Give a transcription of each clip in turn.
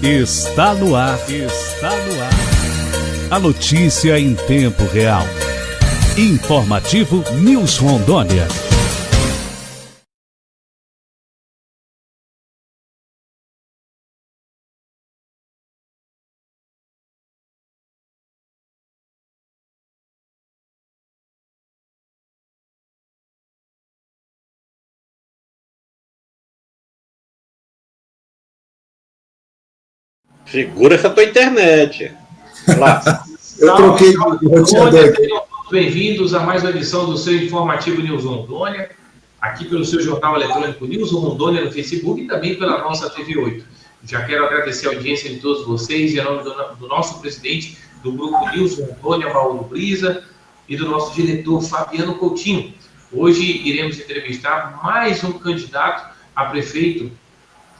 Está no ar. Está no ar. A notícia em tempo real. Informativo News Rondônia. Segura essa tua internet. Lá. Eu troquei de roteador aqui. Sejam todos bem-vindos a mais uma edição do seu Informativo News Rondônia, aqui pelo seu jornal eletrônico News Rondônia no Facebook e também pela nossa TV 8. Já quero agradecer a audiência de todos vocês, em nome do nosso presidente do Grupo News Rondônia, Mauro Brisa, e do nosso diretor, Fabiano Coutinho. Hoje iremos entrevistar mais um candidato a prefeito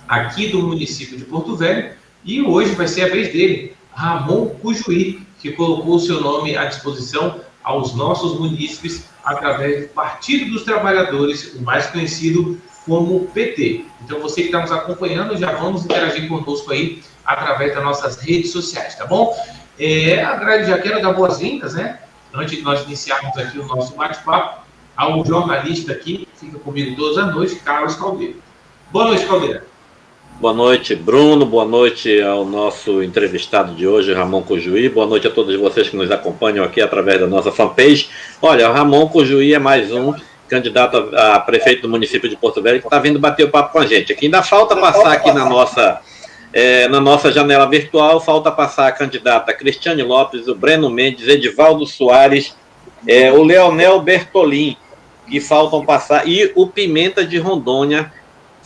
aqui do município de Porto Velho, e hoje vai ser a vez dele, Ramon Cujuí, que colocou o seu nome à disposição aos nossos munícipes através do Partido dos Trabalhadores, o mais conhecido como PT. Então você que está nos acompanhando, já vamos interagir conosco aí através das nossas redes sociais, tá bom? Já quero dar boas-vindas, né? Antes de nós iniciarmos aqui o nosso bate-papo, ao jornalista aqui, que fica comigo todas as noites, Carlos Caldeira. Boa noite, Caldeira. Boa noite, Bruno. Boa noite ao nosso entrevistado de hoje, Ramon Cujuí. Boa noite a todos vocês que nos acompanham aqui através da nossa fanpage. Olha, o Ramon Cujuí é mais um candidato a prefeito do município de Porto Velho que está vindo bater o papo com a gente. Aqui ainda falta passar aqui na nossa janela virtual, falta passar a candidata Cristiane Lopes, o Breno Mendes, Edivaldo Soares, o Leonel Bertolin, que faltam passar, e o Pimenta de Rondônia,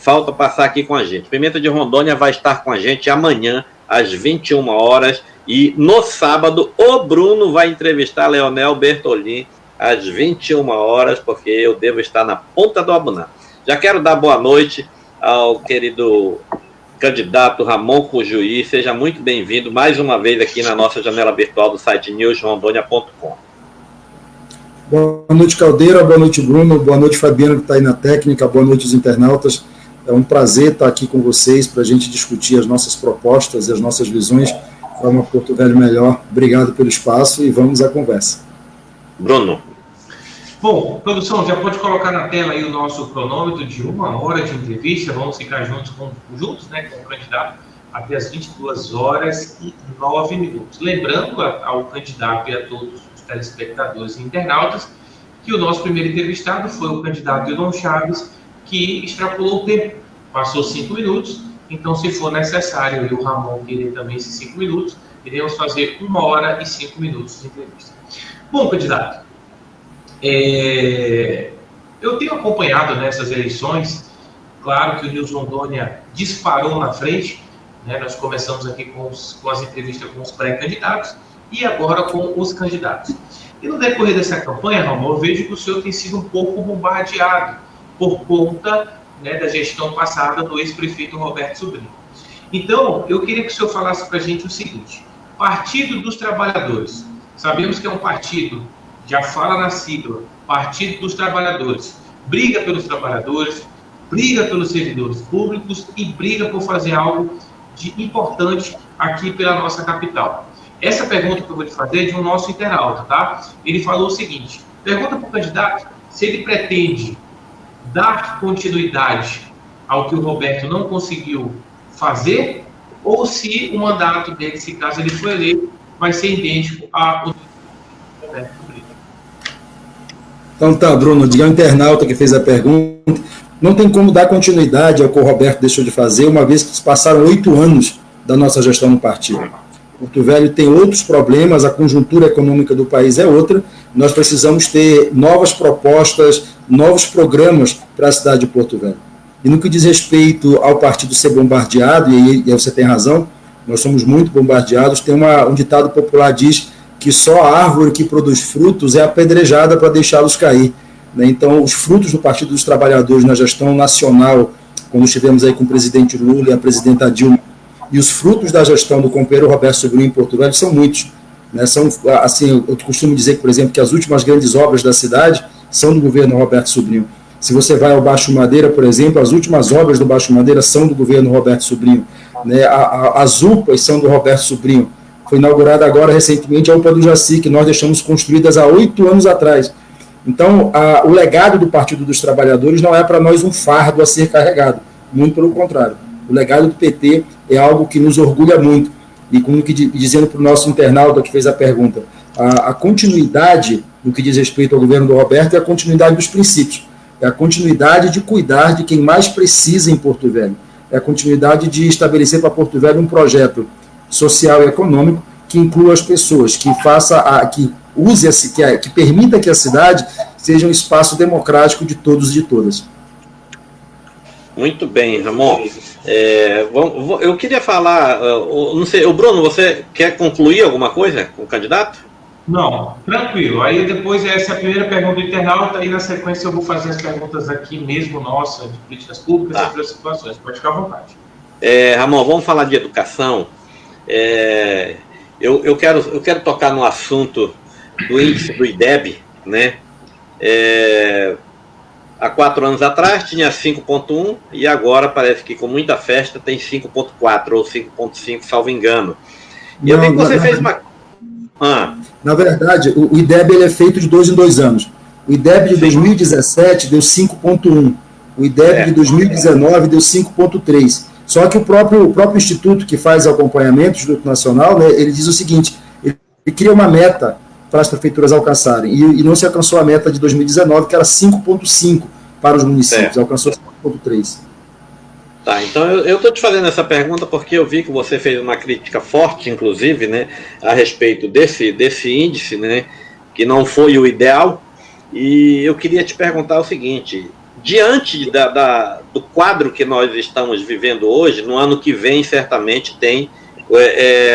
falta passar aqui com a gente. Pimenta de Rondônia vai estar com a gente amanhã, às 21 horas, e no sábado o Bruno vai entrevistar Leonel Bertolin às 21 horas, porque eu devo estar na ponta do Abuná. Já quero dar boa noite ao querido candidato Ramon Cujuí. Seja muito bem-vindo mais uma vez aqui na nossa janela virtual do site newsrondônia.com. Boa noite, Caldeira. Boa noite, Bruno. Boa noite, Fabiano, que está aí na técnica. Boa noite, os internautas. É um prazer estar aqui com vocês para a gente discutir as nossas propostas e as nossas visões para uma Porto Velho melhor. Obrigado pelo espaço e vamos à conversa. Bruno. Bom, produção, já pode colocar na tela aí o nosso cronômetro de 1 hora de entrevista. Vamos ficar juntos com o candidato até as 22 horas e 9 minutos. Lembrando ao candidato e a todos os telespectadores e internautas que o nosso primeiro entrevistado foi o candidato Edon Chaves, que extrapolou o tempo, passou 5 minutos, então se for necessário e o Ramon querer também esses 5 minutos, iremos fazer 1 hora e 5 minutos de entrevista. Bom, candidato, eu tenho acompanhado nessas eleições, claro que o News Rondônia disparou na frente, né? Nós começamos aqui com as entrevistas com os pré-candidatos e agora com os candidatos. E no decorrer dessa campanha, Ramon, eu vejo que o senhor tem sido um pouco bombardeado por conta, né, da gestão passada do ex-prefeito Roberto Sobrinho. Então, eu queria que o senhor falasse para a gente o seguinte: Partido dos Trabalhadores. Sabemos que é um partido, já fala na sigla, Partido dos Trabalhadores. Briga pelos trabalhadores, briga pelos servidores públicos e briga por fazer algo de importante aqui pela nossa capital. Essa pergunta que eu vou te fazer é de um nosso internauta, tá? Ele falou o seguinte: pergunta para o candidato se ele pretende dar continuidade ao que o Roberto não conseguiu fazer, ou se o mandato dele, se caso ele for eleito, vai ser idêntico ao do Roberto Sobrinho. Então tá, Bruno, diga ao internauta que fez a pergunta, não tem como dar continuidade ao que o Roberto deixou de fazer, uma vez que passaram 8 anos da nossa gestão no partido. Porto Velho tem outros problemas, a conjuntura econômica do país é outra, nós precisamos ter novas propostas, novos programas para a cidade de Porto Velho. E no que diz respeito ao partido ser bombardeado, e aí você tem razão, nós somos muito bombardeados, tem um ditado popular que diz que só a árvore que produz frutos é apedrejada para deixá-los cair. Então, os frutos do Partido dos Trabalhadores na gestão nacional, quando estivemos aí com o presidente Lula e a presidenta Dilma, e os frutos da gestão do companheiro Roberto Sobrinho em Porto Velho são muitos. São, assim, eu costumo dizer, por exemplo, que as últimas grandes obras da cidade são do governo Roberto Sobrinho. Se você vai ao Baixo Madeira, por exemplo, as últimas obras do Baixo Madeira são do governo Roberto Sobrinho. né? As UPAs são do Roberto Sobrinho. Foi inaugurada agora recentemente a UPA do Jaci, que nós deixamos construídas há 8 anos atrás. Então, o legado do Partido dos Trabalhadores não é para nós um fardo a ser carregado, muito pelo contrário. O legado do PT é algo que nos orgulha muito. E como que dizendo para o nosso internauta que fez a pergunta, a continuidade no que diz respeito ao governo do Roberto é a continuidade dos princípios, é a continuidade de cuidar de quem mais precisa em Porto Velho, é a continuidade de estabelecer para Porto Velho um projeto social e econômico que inclua as pessoas, que que permita que a cidade seja um espaço democrático de todos e de todas. Muito bem, Ramon. Eu queria falar, não sei, o Bruno, você quer concluir alguma coisa com o candidato? Não, tranquilo. Aí depois essa é a primeira pergunta do internauta, e na sequência eu vou fazer as perguntas aqui mesmo, nossa, de políticas públicas e outras situações. Pode ficar à vontade. Ramon, vamos falar de educação. Eu quero tocar no assunto do índice do IDEB, né? Há 4 anos atrás tinha 5,1 e agora parece que com muita festa tem 5,4 ou 5,5, salvo engano. E eu vi que você fez uma... Na verdade, o IDEB ele é feito de 2 em 2 anos. O IDEB de 2017 deu 5,1. O IDEB de 2019 deu 5,3. Só que o próprio instituto que faz acompanhamento, o Instituto Nacional, né, ele diz o seguinte, ele cria uma meta para as prefeituras alcançarem, e não se alcançou a meta de 2019, que era 5,5 para os municípios, alcançou 5,3. Tá, então eu estou te fazendo essa pergunta porque eu vi que você fez uma crítica forte, inclusive, né, a respeito desse índice, né, que não foi o ideal, e eu queria te perguntar o seguinte, diante do quadro que nós estamos vivendo hoje, no ano que vem certamente tem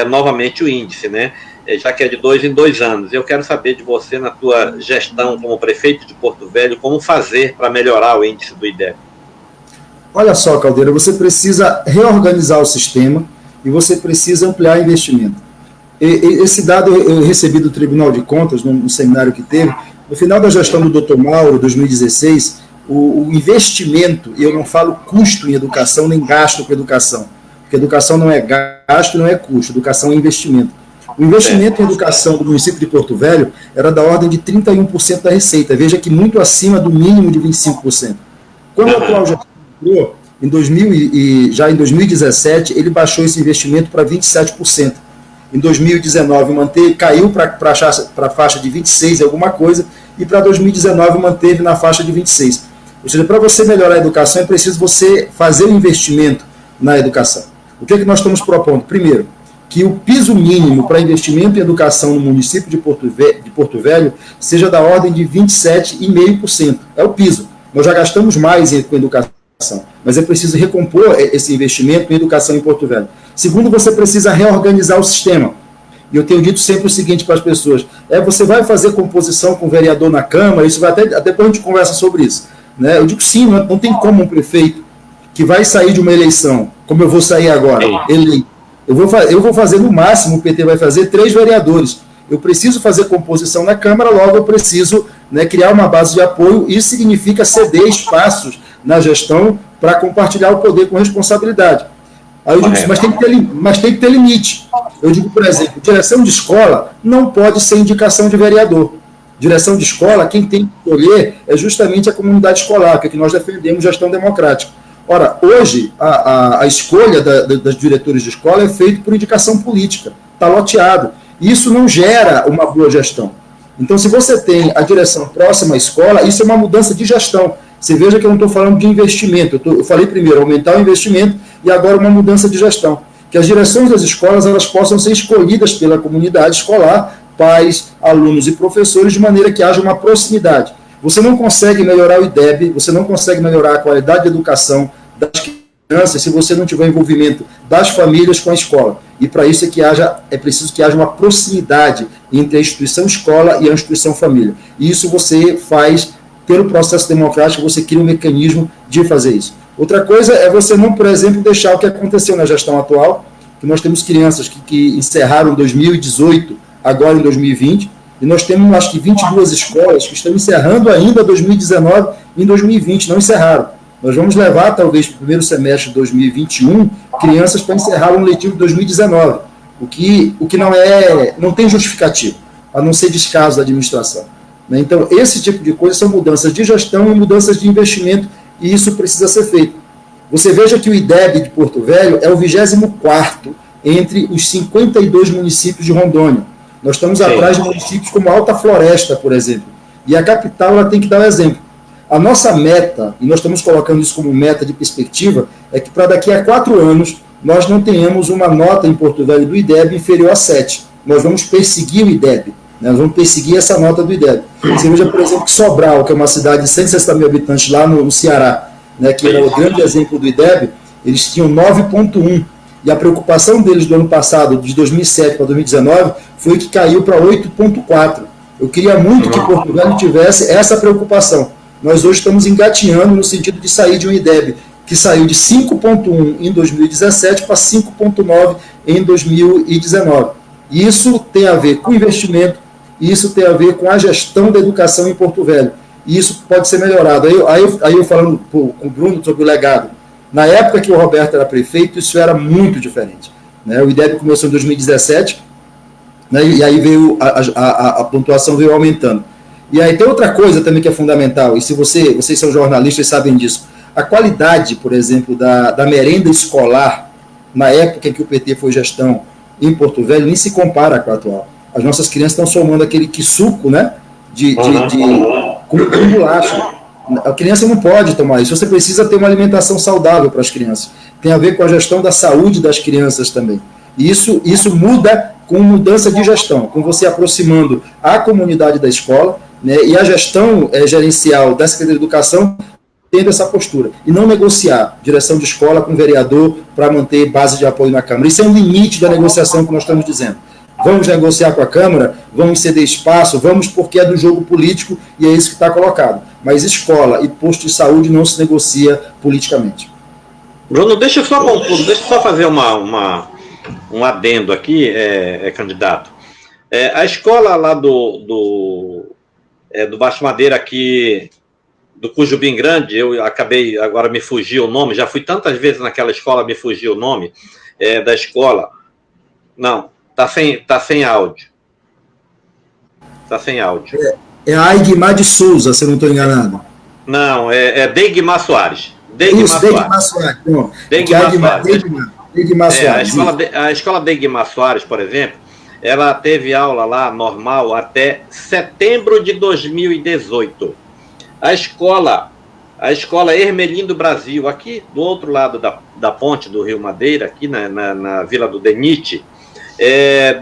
novamente o índice, né, já que é de 2 em 2 anos. Eu quero saber de você, na tua gestão como prefeito de Porto Velho, como fazer para melhorar o índice do IDEB. Olha só, Caldeira, você precisa reorganizar o sistema e você precisa ampliar investimento. Esse dado eu recebi do Tribunal de Contas, no seminário que teve, no final da gestão do Dr. Mauro, 2016, o investimento, e eu não falo custo em educação, nem gasto com educação, porque educação não é gasto, não é custo, educação é investimento. O investimento em educação do município de Porto Velho era da ordem de 31% da receita, veja que muito acima do mínimo de 25%. Quando o atual já entrou, já em 2017, ele baixou esse investimento para 27%. Em 2019 caiu para a faixa de 26% alguma coisa, e para 2019 manteve na faixa de 26%. Ou seja, para você melhorar a educação é preciso você fazer o investimento na educação. O que é que nós estamos propondo? Primeiro, que o piso mínimo para investimento em educação no município de Porto Velho seja da ordem de 27,5%. É o piso. Nós já gastamos mais com educação, mas é preciso recompor esse investimento em educação em Porto Velho. Segundo, você precisa reorganizar o sistema. E eu tenho dito sempre o seguinte para as pessoas, você vai fazer composição com o vereador na Câmara, isso vai até depois a gente conversa sobre isso. Né? Eu digo sim, não tem como um prefeito que vai sair de uma eleição, como eu vou sair agora, eleito. Eu vou fazer, no máximo, o PT vai fazer 3 vereadores. Eu preciso fazer composição na Câmara, logo eu preciso, né, criar uma base de apoio. Isso significa ceder espaços na gestão para compartilhar o poder com responsabilidade. Aí eu digo, mas tem que ter limite. Eu digo, por exemplo, direção de escola não pode ser indicação de vereador. Direção de escola, quem tem que escolher é justamente a comunidade escolar, que é que nós defendemos gestão democrática. Ora, hoje, a escolha das diretores de escola é feita por indicação política, está loteado. Isso não gera uma boa gestão. Então, se você tem a direção próxima à escola, isso é uma mudança de gestão. Você veja que eu não estou falando de investimento. Eu falei primeiro, aumentar o investimento, e agora uma mudança de gestão. Que as direções das escolas elas possam ser escolhidas pela comunidade escolar, pais, alunos e professores, de maneira que haja uma proximidade. Você não consegue melhorar o IDEB, você não consegue melhorar a qualidade de educação das crianças se você não tiver envolvimento das famílias com a escola. E para isso é preciso que haja uma proximidade entre a instituição escola e a instituição família. E isso você faz pelo processo democrático, você cria um mecanismo de fazer isso. Outra coisa é você não, por exemplo, deixar o que aconteceu na gestão atual, que nós temos crianças que encerraram 2018, agora em 2020, e nós temos, acho que, 22 escolas que estão encerrando ainda 2019 e em 2020, não encerraram. Nós vamos levar, talvez, para o primeiro semestre de 2021, crianças para encerrar o ano letivo de 2019, o que não tem justificativo, a não ser descaso da administração. Então, esse tipo de coisa são mudanças de gestão e mudanças de investimento, e isso precisa ser feito. Você veja que o IDEB de Porto Velho é o 24º entre os 52 municípios de Rondônia. Nós estamos atrás de municípios como Alta Floresta, por exemplo. E a capital ela tem que dar o exemplo. A nossa meta, e nós estamos colocando isso como meta de perspectiva, é que para daqui a 4 anos nós não tenhamos uma nota em Porto Velho do IDEB inferior a 7. Nós vamos perseguir o IDEB. Nós vamos perseguir essa nota do IDEB. Você veja, por exemplo, que Sobral, que é uma cidade de 160 mil habitantes lá no Ceará, né, que era o grande exemplo do IDEB, eles tinham 9,1. E a preocupação deles do ano passado, de 2007 para 2019, foi que caiu para 8,4. Eu queria muito que Porto Velho tivesse essa preocupação. Nós hoje estamos engatinhando no sentido de sair de um IDEB que saiu de 5,1 em 2017 para 5,9 em 2019. E isso tem a ver com investimento, e isso tem a ver com a gestão da educação em Porto Velho. E isso pode ser melhorado. Aí eu falando com o Bruno sobre o legado. Na época que o Roberto era prefeito, isso era muito diferente. Né? O IDEB começou em 2017, né? E aí veio a pontuação veio aumentando. E aí tem outra coisa também que é fundamental, e se vocês são jornalistas e sabem disso, a qualidade, por exemplo, da merenda escolar, na época em que o PT foi gestão em Porto Velho, nem se compara com a atual. As nossas crianças estão somando aquele suco, né, com bolacha. A criança não pode tomar isso, você precisa ter uma alimentação saudável para as crianças. Tem a ver com a gestão da saúde das crianças também. E isso muda com mudança de gestão, com você aproximando a comunidade da escola, né, e a gestão gerencial da Secretaria de Educação tendo essa postura. E não negociar direção de escola com vereador para manter base de apoio na Câmara. Isso é um limite da negociação que nós estamos dizendo. Vamos negociar com a Câmara, vamos ceder espaço, vamos porque é do jogo político e é isso que está colocado. Mas escola e posto de saúde não se negocia politicamente. Bruno, deixa eu só fazer um adendo aqui, candidato. A escola lá do Baixo Madeira aqui, do Cujubim Grande, eu acabei, agora me fugiu o nome, já fui tantas vezes naquela escola, me fugiu o nome da escola. Não, tá sem áudio. Tá sem áudio. É a Aigmar de Souza, se eu não estou enganado. Não, é Deigmar Soares. Deigmar Soares. Deigmar Soares. A escola Deigmar Soares, por exemplo, ela teve aula lá normal até setembro de 2018. A escola Ermelim do Brasil, aqui do outro lado da ponte do Rio Madeira, aqui na Vila do Denite,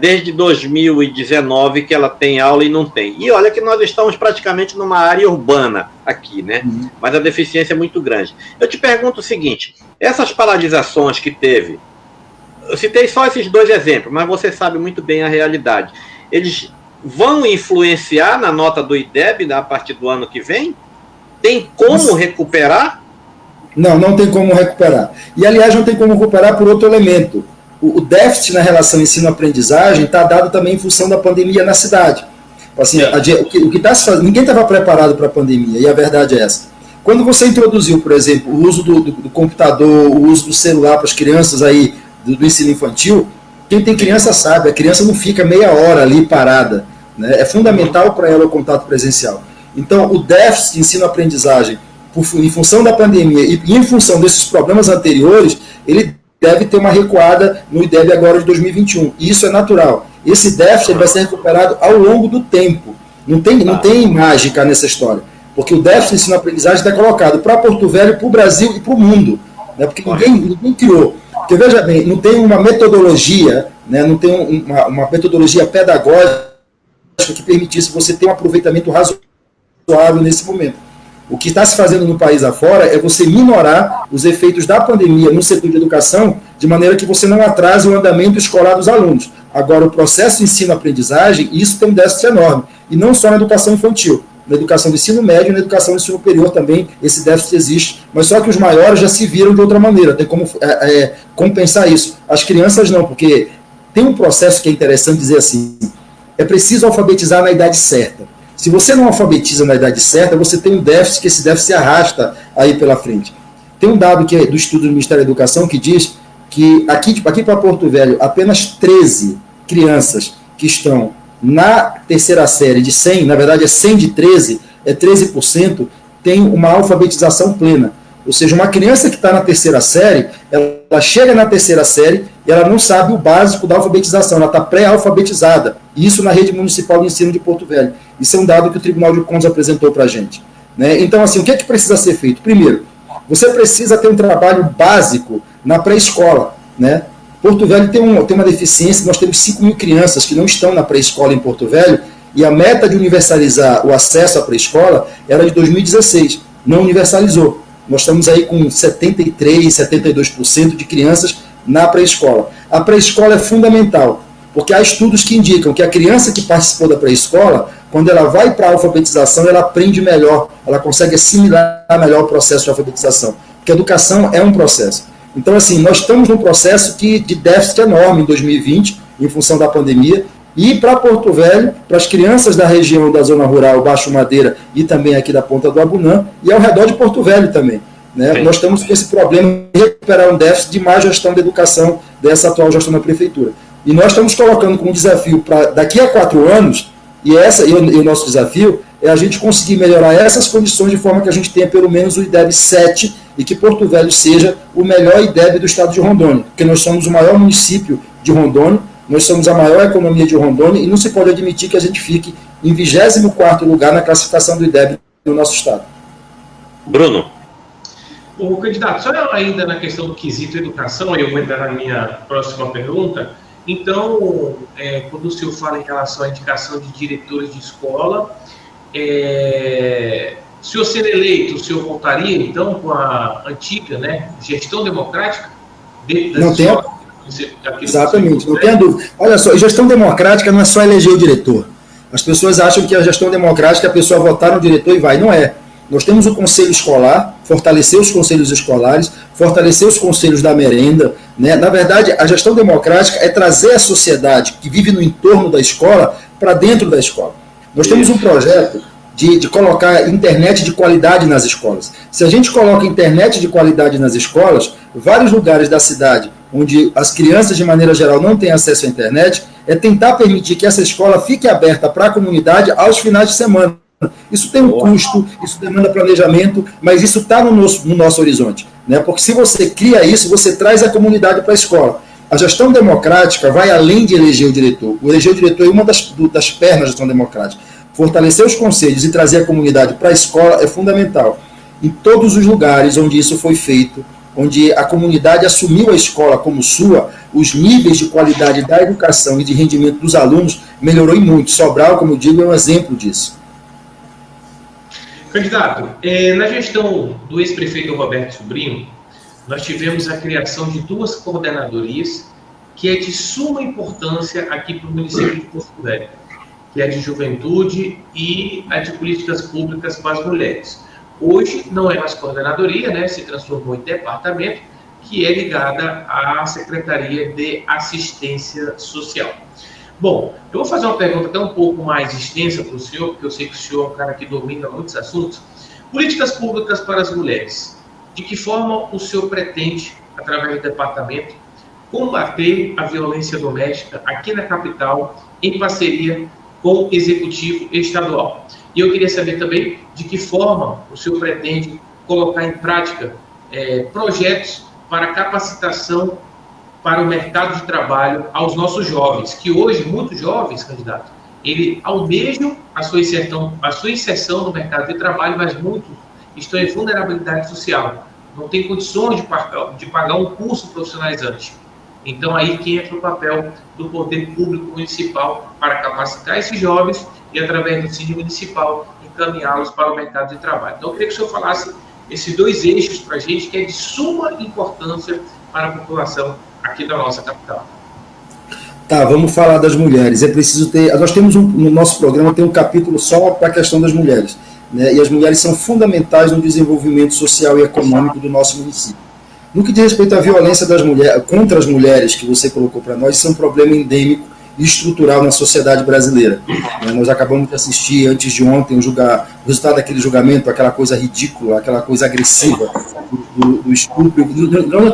desde 2019 que ela tem aula e não tem. E olha que nós estamos praticamente numa área urbana aqui, né? Mas a deficiência é muito grande. Eu te pergunto o seguinte, essas paralisações que teve, eu citei só esses 2 exemplos, mas você sabe muito bem a realidade. Eles vão influenciar na nota do IDEB a partir do ano que vem? Tem como recuperar? Não tem como recuperar. E, aliás, não tem como recuperar por outro elemento. O déficit na relação ensino-aprendizagem está dado também em função da pandemia na cidade. Assim, o que tá se fazendo, ninguém estava preparado para a pandemia, e a verdade é essa. Quando você introduziu, por exemplo, o uso do computador, o uso do celular para as crianças aí do ensino infantil, quem tem criança sabe, a criança não fica meia hora ali parada. Né? É fundamental para ela o contato presencial. Então, o déficit de ensino-aprendizagem, em função da pandemia e em função desses problemas anteriores, ele deve ter uma recuada no IDEB agora de 2021. E isso é natural. Esse déficit vai ser recuperado ao longo do tempo. Não tem mágica nessa história. Porque o déficit de ensino-aprendizagem está colocado para Porto Velho, para o Brasil e para o mundo. Né? Porque ninguém criou. Porque, veja bem, não tem uma metodologia, né? Não tem uma metodologia pedagógica que permitisse você ter um aproveitamento razoável nesse momento. O que está se fazendo no país afora é você minorar os efeitos da pandemia no setor de educação, de maneira que você não atrase o andamento escolar dos alunos. Agora, o processo de ensino-aprendizagem, isso tem um déficit enorme. E não só na educação infantil. Na educação do ensino médio e na educação do ensino superior também esse déficit existe. Mas só que os maiores já se viram de outra maneira. Tem como compensar isso. As crianças não, porque tem um processo que é interessante dizer assim, é preciso alfabetizar na idade certa. Se você não alfabetiza na idade certa, você tem um déficit, que esse déficit se arrasta aí pela frente. Tem um dado que é do estudo do Ministério da Educação que diz que aqui para Porto Velho, apenas 13 crianças que estão na terceira série de 100, na verdade é 100 de 13, é 13%, tem uma alfabetização plena. Ou seja, uma criança que está na terceira série, ela chega na terceira série e ela não sabe o básico da alfabetização, ela está pré-alfabetizada. Isso na rede municipal de ensino de Porto Velho. Isso é um dado que o Tribunal de Contas apresentou para a gente. Né? Então, assim, o que é que precisa ser feito? Primeiro, você precisa ter um trabalho básico na pré-escola. Né? Porto Velho tem uma deficiência, nós temos 5 mil crianças que não estão na pré-escola em Porto Velho, e a meta de universalizar o acesso à pré-escola era de 2016, não universalizou. Nós estamos aí com 73%, 72% de crianças na pré-escola. A pré-escola é fundamental, porque há estudos que indicam que a criança que participou da pré-escola, quando ela vai para a alfabetização, ela aprende melhor, ela consegue assimilar melhor o processo de alfabetização, porque a educação é um processo. Então, assim, nós estamos num processo de déficit enorme em 2020, em função da pandemia, e para Porto Velho, para as crianças da região da zona rural, Baixo Madeira e também aqui da Ponta do Abunã, e ao redor de Porto Velho também. Né? Nós estamos com esse problema de recuperar um déficit de má gestão da educação dessa atual gestão da Prefeitura. E nós estamos colocando como desafio para daqui a 4 anos, e o nosso desafio é a gente conseguir melhorar essas condições de forma que a gente tenha pelo menos o IDEB 7 e que Porto Velho seja o melhor IDEB do estado de Rondônia, porque nós somos o maior município de Rondônia, nós somos a maior economia de Rondônia e não se pode admitir que a gente fique em 24º lugar na classificação do IDEB no nosso estado. Bruno. O candidato, só ainda na questão do quesito educação, eu vou entrar na minha próxima pergunta. Então, quando o senhor fala em relação à indicação de diretores de escola, o senhor sendo eleito, o senhor voltaria então com a antiga, né, gestão democrática? Não tem. Exatamente, não tenha dúvida. Olha só, gestão democrática não é só eleger o diretor. As pessoas acham que a gestão democrática é a pessoa votar no diretor e vai. Não é. Nós temos o conselho escolar, fortalecer os conselhos escolares, fortalecer os conselhos da merenda. Né? Na verdade, a gestão democrática é trazer a sociedade que vive no entorno da escola para dentro da escola. Nós temos um projeto de colocar internet de qualidade nas escolas. Se a gente coloca internet de qualidade nas escolas, vários lugares da cidade onde as crianças, de maneira geral, não têm acesso à internet, é tentar permitir que essa escola fique aberta para a comunidade aos finais de semana. Isso tem um custo, isso demanda planejamento, mas isso está no nosso horizonte. Né? Porque se você cria isso, você traz a comunidade para a escola. A gestão democrática vai além de eleger o diretor. O eleger o diretor é uma das pernas da gestão democrática. Fortalecer os conselhos e trazer a comunidade para a escola é fundamental. Em todos os lugares onde isso foi feito, onde a comunidade assumiu a escola como sua, os níveis de qualidade da educação e de rendimento dos alunos melhorou muito. Sobral, como eu digo, é um exemplo disso. Candidato, na gestão do ex-prefeito Roberto Sobrinho, nós tivemos a criação de 2 coordenadorias que é de suma importância aqui para o município de Porto Velho, que é a de juventude e a de políticas públicas para as mulheres. Hoje não é mais coordenadoria, né, se transformou em departamento, que é ligada à Secretaria de Assistência Social. Bom, eu vou fazer uma pergunta até um pouco mais extensa para o senhor, porque eu sei que o senhor é um cara que domina muitos assuntos. Políticas públicas para as mulheres. De que forma o senhor pretende, através do departamento, combater a violência doméstica aqui na capital, em parceria com o Executivo Estadual? E eu queria saber também de que forma o senhor pretende colocar em prática projetos para capacitação para o mercado de trabalho aos nossos jovens, que hoje, muitos jovens, candidato, eles almejam a sua inserção no mercado de trabalho, mas muitos estão em vulnerabilidade social, não têm condições de pagar um curso profissionalizante. Então, aí que entra o papel do poder público municipal para capacitar esses jovens e, através do CID municipal, encaminhá-los para o mercado de trabalho. Então, eu queria que o senhor falasse esses 2 eixos para a gente, que é de suma importância para a população aqui da nossa capital. Tá, vamos falar das mulheres. É preciso ter... Nós temos no nosso programa tem um capítulo só para a questão das mulheres. Né? E as mulheres são fundamentais no desenvolvimento social e econômico do nosso município. No que diz respeito à violência das mulheres, contra as mulheres, que você colocou para nós, isso é um problema endêmico e estrutural na sociedade brasileira. Nós acabamos de assistir, antes de ontem, o resultado daquele julgamento, aquela coisa ridícula, aquela coisa agressiva do estupro.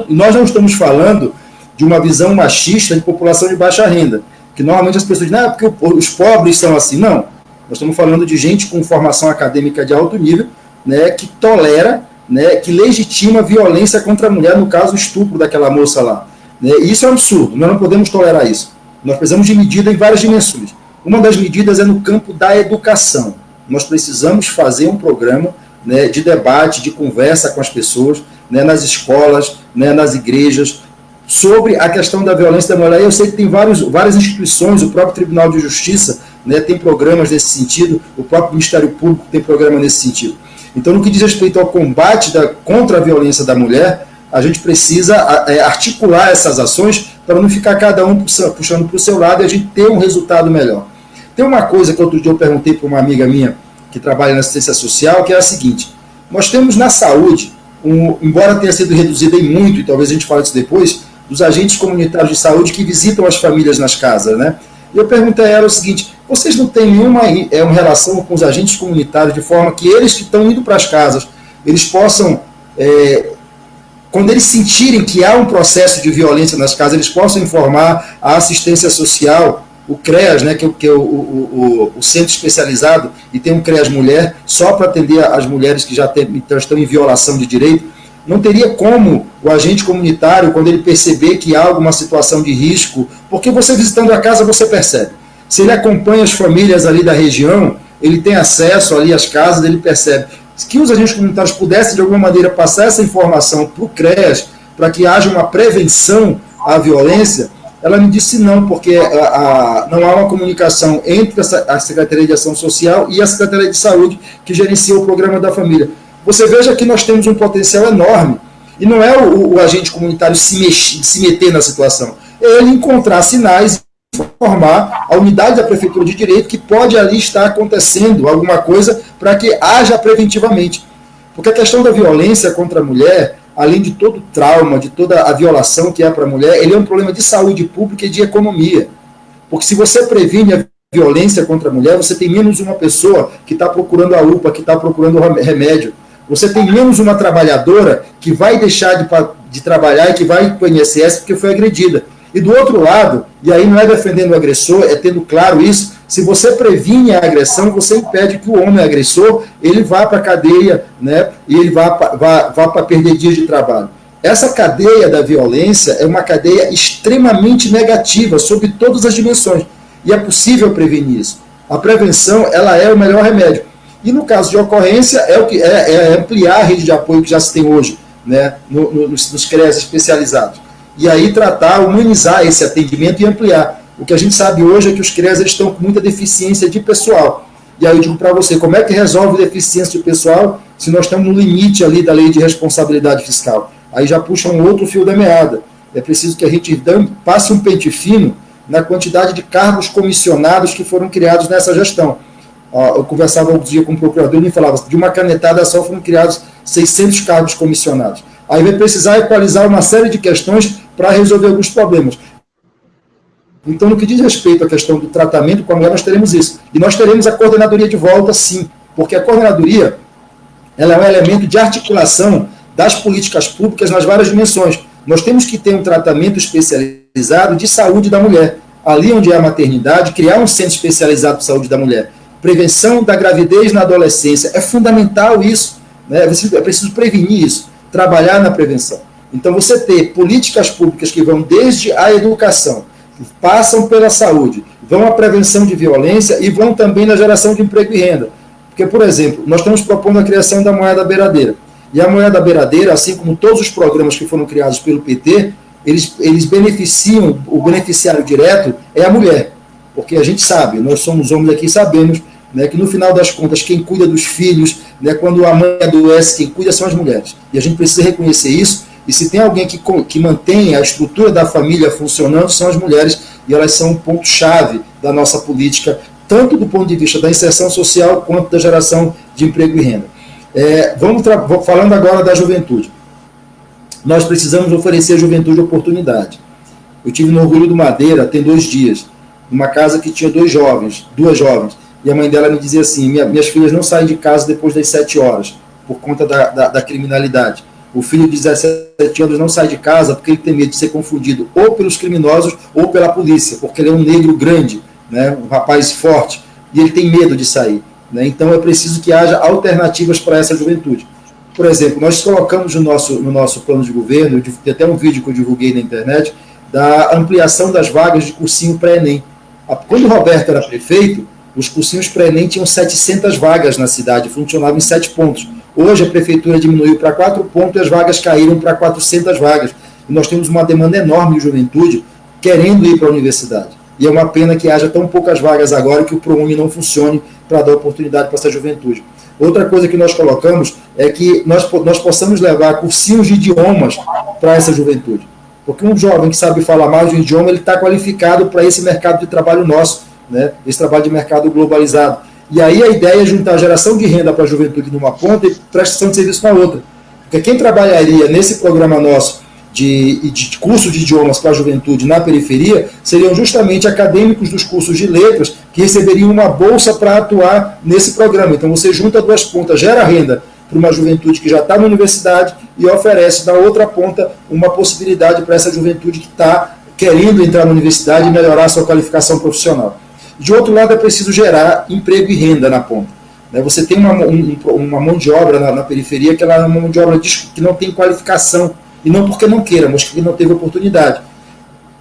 Nós não estamos falando de uma visão machista de população de baixa renda, que normalmente as pessoas dizem, porque os pobres são assim. Não, nós estamos falando de gente com formação acadêmica de alto nível, né, que tolera, né, que legitima violência contra a mulher, no caso o estupro daquela moça lá. Né, e isso é um absurdo, nós não podemos tolerar isso. Nós precisamos de medida em várias dimensões. Uma das medidas é no campo da educação. Nós precisamos fazer um programa, né, de debate, de conversa com as pessoas, né, nas escolas, né, nas igrejas, sobre a questão da violência da mulher. Eu sei que tem várias instituições, o próprio Tribunal de Justiça, né, tem programas nesse sentido, o próprio Ministério Público tem programa nesse sentido. Então, no que diz respeito ao combate contra a violência da mulher, a gente precisa articular essas ações para não ficar cada um puxando para o seu lado e a gente ter um resultado melhor. Tem uma coisa que outro dia eu perguntei para uma amiga minha que trabalha na assistência social, que é a seguinte: nós temos na saúde, embora tenha sido reduzida em muito, e talvez a gente fale disso depois, dos agentes comunitários de saúde que visitam as famílias nas casas, né? E eu perguntei a ela o seguinte: vocês não têm nenhuma relação com os agentes comunitários de forma que eles que estão indo para as casas, eles possam, quando eles sentirem que há um processo de violência nas casas, eles possam informar a assistência social, o CREAS, né, que é o centro especializado, e tem um CREAS Mulher, só para atender as mulheres que já estão em violação de direito? Não teria como o agente comunitário, quando ele perceber que há alguma situação de risco, porque você visitando a casa você percebe. Se ele acompanha as famílias ali da região, ele tem acesso ali às casas, ele percebe. Que os agentes comunitários pudessem de alguma maneira passar essa informação para o CREAS, para que haja uma prevenção à violência, ela me disse não, porque não há uma comunicação entre a Secretaria de Ação Social e a Secretaria de Saúde, que gerencia o programa da família. Você veja que nós temos um potencial enorme, e não é o agente comunitário se meter na situação, é ele encontrar sinais e informar a unidade da Prefeitura de Direito que pode ali estar acontecendo alguma coisa para que haja preventivamente. Porque a questão da violência contra a mulher, além de todo o trauma, de toda a violação que é para a mulher, ele é um problema de saúde pública e de economia. Porque se você previne a violência contra a mulher, você tem menos uma pessoa que está procurando a UPA, que está procurando o remédio. Você tem menos uma trabalhadora que vai deixar de trabalhar e que vai para o INSS porque foi agredida. E do outro lado, e aí não é defendendo o agressor, é tendo claro isso, se você previne a agressão, você impede que o homem agressor, ele vá para a cadeia, né, e ele vá para perder dias de trabalho. Essa cadeia da violência é uma cadeia extremamente negativa, sob todas as dimensões. E é possível prevenir isso. A prevenção, ela é o melhor remédio. E no caso de ocorrência, é ampliar a rede de apoio que já se tem hoje, né, nos CREAS especializados. E aí tratar, humanizar esse atendimento e ampliar. O que a gente sabe hoje é que os CREAS eles estão com muita deficiência de pessoal. E aí eu digo para você, como é que resolve deficiência de pessoal se nós estamos no limite ali da lei de responsabilidade fiscal? Aí já puxa um outro fio da meada. É preciso que a gente passe um pente fino na quantidade de cargos comissionados que foram criados nessa gestão. Eu conversava outro dia com o procurador e ele falava, de uma canetada só foram criados 600 cargos comissionados. Aí vai precisar equalizar uma série de questões para resolver alguns problemas. Então, no que diz respeito à questão do tratamento com a mulher, nós teremos isso. E nós teremos a coordenadoria de volta, sim, porque a coordenadoria ela é um elemento de articulação das políticas públicas nas várias dimensões. Nós temos que ter um tratamento especializado de saúde da mulher. Ali onde há a maternidade, criar um centro especializado de saúde da mulher. Prevenção da gravidez na adolescência. É fundamental isso. Né? É preciso prevenir isso. Trabalhar na prevenção. Então, você ter políticas públicas que vão desde a educação, que passam pela saúde, vão à prevenção de violência e vão também na geração de emprego e renda. Porque, por exemplo, nós estamos propondo a criação da moeda beiradeira. E a moeda beiradeira, assim como todos os programas que foram criados pelo PT, eles beneficiam, o beneficiário direto é a mulher. Porque a gente sabe, nós somos homens aqui e sabemos, né, que no final das contas, quem cuida dos filhos, né, quando a mãe adoece, quem cuida são as mulheres. E a gente precisa reconhecer isso, e se tem alguém que mantém a estrutura da família funcionando, são as mulheres, e elas são um ponto-chave da nossa política, tanto do ponto de vista da inserção social, quanto da geração de emprego e renda. Falando agora da juventude. Nós precisamos oferecer à juventude oportunidade. Eu tive no Orgulho do Madeira, tem 2 dias, numa casa que tinha 2 jovens, e a mãe dela me dizia assim, minhas filhas não saem de casa depois das 7 horas, por conta da criminalidade. O filho de 17 anos não sai de casa porque ele tem medo de ser confundido ou pelos criminosos ou pela polícia, porque ele é um negro grande, né, um rapaz forte, e ele tem medo de sair. Né? Então é preciso que haja alternativas para essa juventude. Por exemplo, nós colocamos no nosso plano de governo, tem até um vídeo que eu divulguei na internet, da ampliação das vagas de cursinho pré-ENEM. Quando o Roberto era prefeito, os cursinhos pré-ENEM tinham 700 vagas na cidade, funcionavam em 7 pontos. Hoje a prefeitura diminuiu para 4 pontos e as vagas caíram para 400 vagas. E nós temos uma demanda enorme de juventude querendo ir para a universidade. E é uma pena que haja tão poucas vagas agora que o ProUni não funcione para dar oportunidade para essa juventude. Outra coisa que nós colocamos é que nós possamos levar cursinhos de idiomas para essa juventude. Porque um jovem que sabe falar mais de um idioma, ele está qualificado para esse mercado de trabalho nosso, né? Esse trabalho de mercado globalizado. E aí a ideia é juntar a geração de renda para a juventude numa ponta e prestação de serviço na outra. Porque quem trabalharia nesse programa nosso de curso de idiomas para a juventude na periferia seriam justamente acadêmicos dos cursos de letras que receberiam uma bolsa para atuar nesse programa. Então você junta duas pontas, gera renda para uma juventude que já está na universidade e oferece da outra ponta uma possibilidade para essa juventude que está querendo entrar na universidade e melhorar a sua qualificação profissional. De outro lado, é preciso gerar emprego e renda na ponta. Você tem uma mão de obra na periferia que ela é uma mão de obra que não tem qualificação, e não porque não queira, mas porque não teve oportunidade.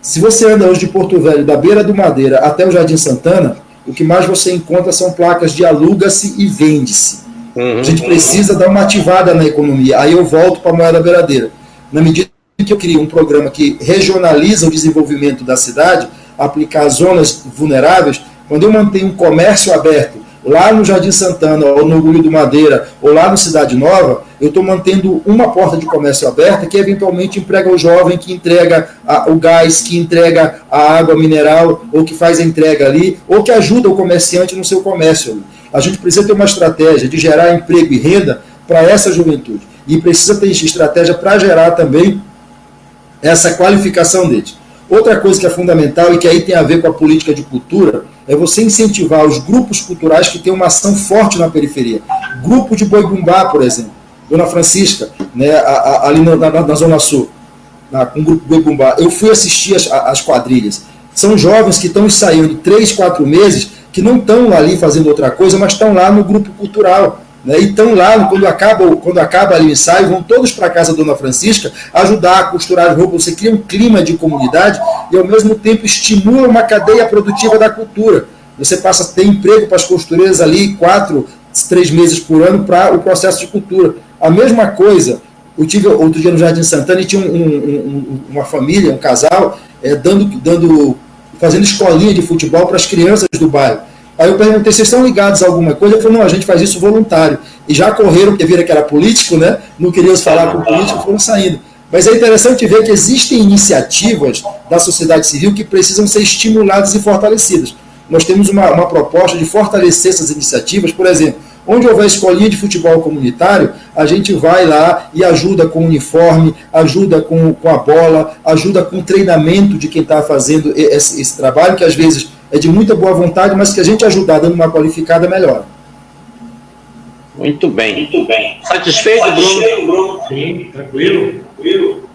Se você anda hoje de Porto Velho, da beira do Madeira até o Jardim Santana, o que mais você encontra são placas de aluga-se e vende-se. A gente precisa dar uma ativada na economia. Aí eu volto para a moeda beiradeira. Na medida que eu crio um programa que regionaliza o desenvolvimento da cidade, aplicar zonas vulneráveis, quando eu mantenho um comércio aberto lá no Jardim Santana, ou no Orgulho do Madeira, ou lá no Cidade Nova, eu estou mantendo uma porta de comércio aberta que eventualmente emprega o jovem, que entrega o gás, que entrega a água mineral, ou que faz a entrega ali, ou que ajuda o comerciante no seu comércio ali. A gente precisa ter uma estratégia de gerar emprego e renda para essa juventude. E precisa ter estratégia para gerar também essa qualificação deles. Outra coisa que é fundamental e que aí tem a ver com a política de cultura é você incentivar os grupos culturais que têm uma ação forte na periferia. Grupo de Boi Bumbá, por exemplo, Dona Francisca, né, ali na Zona Sul, com o grupo Boi Bumbá. Eu fui assistir as quadrilhas. São jovens que estão ensaiando 3, 4 meses, que não estão ali fazendo outra coisa, mas estão lá no grupo cultural. Né, e estão lá, quando acaba ali o ensaio, vão todos para a casa da Dona Francisca ajudar a costurar as roupas. Você cria um clima de comunidade e, ao mesmo tempo, estimula uma cadeia produtiva da cultura. Você passa a ter emprego para as costureiras ali 4, 3 meses por ano para o processo de cultura. A mesma coisa, eu tive outro dia no Jardim Santana e tinha uma família, um casal, fazendo escolinha de futebol para as crianças do bairro. Aí eu perguntei, vocês estão ligados a alguma coisa? Ele falou, não, a gente faz isso voluntário. E já correram, porque viram que era político, né? Não queriam falar com o político, foram saindo. Mas é interessante ver que existem iniciativas da sociedade civil que precisam ser estimuladas e fortalecidas. Nós temos uma proposta de fortalecer essas iniciativas, por exemplo, onde houver escolinha de futebol comunitário, a gente vai lá e ajuda com o uniforme, ajuda com a bola, ajuda com o treinamento de quem está fazendo esse trabalho, que às vezes é de muita boa vontade, mas que a gente ajudar dando uma qualificada melhor. Muito bem. Muito bem. Satisfeito, Bruno? Sim, tranquilo.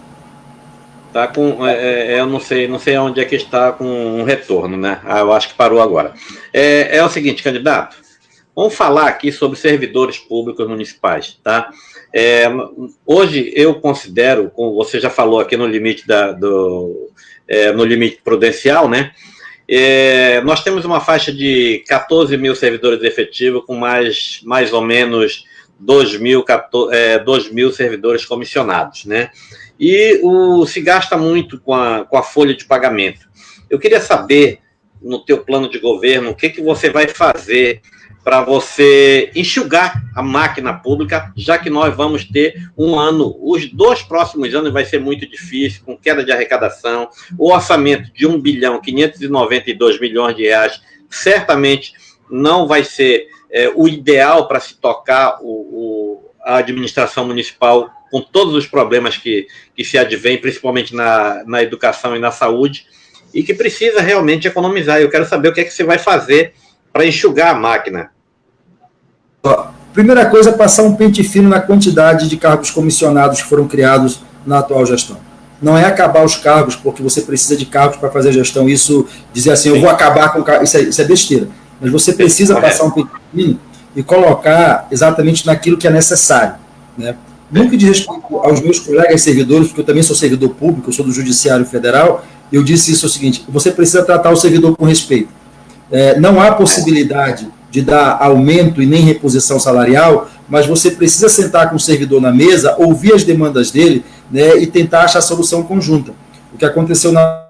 Tá com, eu não sei onde é que está com um retorno, né? Eu acho que parou agora. É o seguinte, candidato, vamos falar aqui sobre servidores públicos municipais, tá? Hoje eu considero, como você já falou aqui no limite no limite prudencial, né? Nós temos uma faixa de 14 mil servidores efetivos com mais ou menos 2 mil servidores comissionados, né? E se gasta muito com a folha de pagamento. Eu queria saber, no teu plano de governo, o que você vai fazer para você enxugar a máquina pública, já que nós vamos ter um ano, os 2 próximos anos vai ser muito difícil, com queda de arrecadação, o orçamento de 1.592 bilhões de reais certamente não vai ser o ideal para se tocar a administração municipal com todos os problemas que se advêm, principalmente na educação e na saúde, e que precisa realmente economizar. Eu quero saber o que é que você vai fazer para enxugar a máquina. Primeira coisa é passar um pente fino na quantidade de cargos comissionados que foram criados na atual gestão. Não é acabar os cargos porque você precisa de cargos para fazer a gestão. Isso, dizer assim, eu vou acabar com cargos, isso é besteira. Mas você precisa passar um pente fino e colocar exatamente naquilo que é necessário, né? No que diz respeito aos meus colegas servidores, porque eu também sou servidor público, eu sou do Judiciário Federal, eu disse isso o seguinte: você precisa tratar o servidor com respeito. Não há possibilidade de dar aumento e nem reposição salarial, mas você precisa sentar com o servidor na mesa, ouvir as demandas dele, né, e tentar achar solução conjunta. O que aconteceu na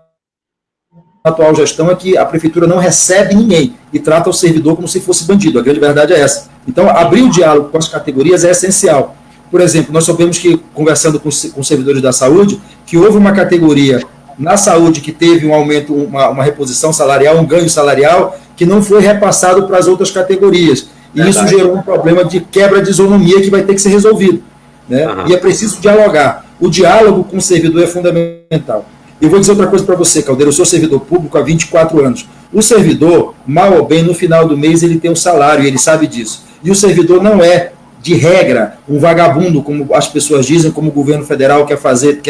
atual gestão é que a prefeitura não recebe ninguém e trata o servidor como se fosse bandido. A grande verdade é essa. Então, abrir o diálogo com as categorias é essencial. Por exemplo, nós sabemos que, conversando com servidores da saúde, que houve uma categoria na saúde que teve um aumento, uma reposição salarial, um ganho salarial, que não foi repassado para as outras categorias. E isso gerou um problema de quebra de isonomia que vai ter que ser resolvido, né? E é preciso dialogar. O diálogo com o servidor é fundamental. Eu vou dizer outra coisa para você, Caldeira. Eu sou servidor público há 24 anos. O servidor, mal ou bem, no final do mês ele tem um salário, e ele sabe disso. E o servidor não é, de regra, um vagabundo, como as pessoas dizem, como o governo federal quer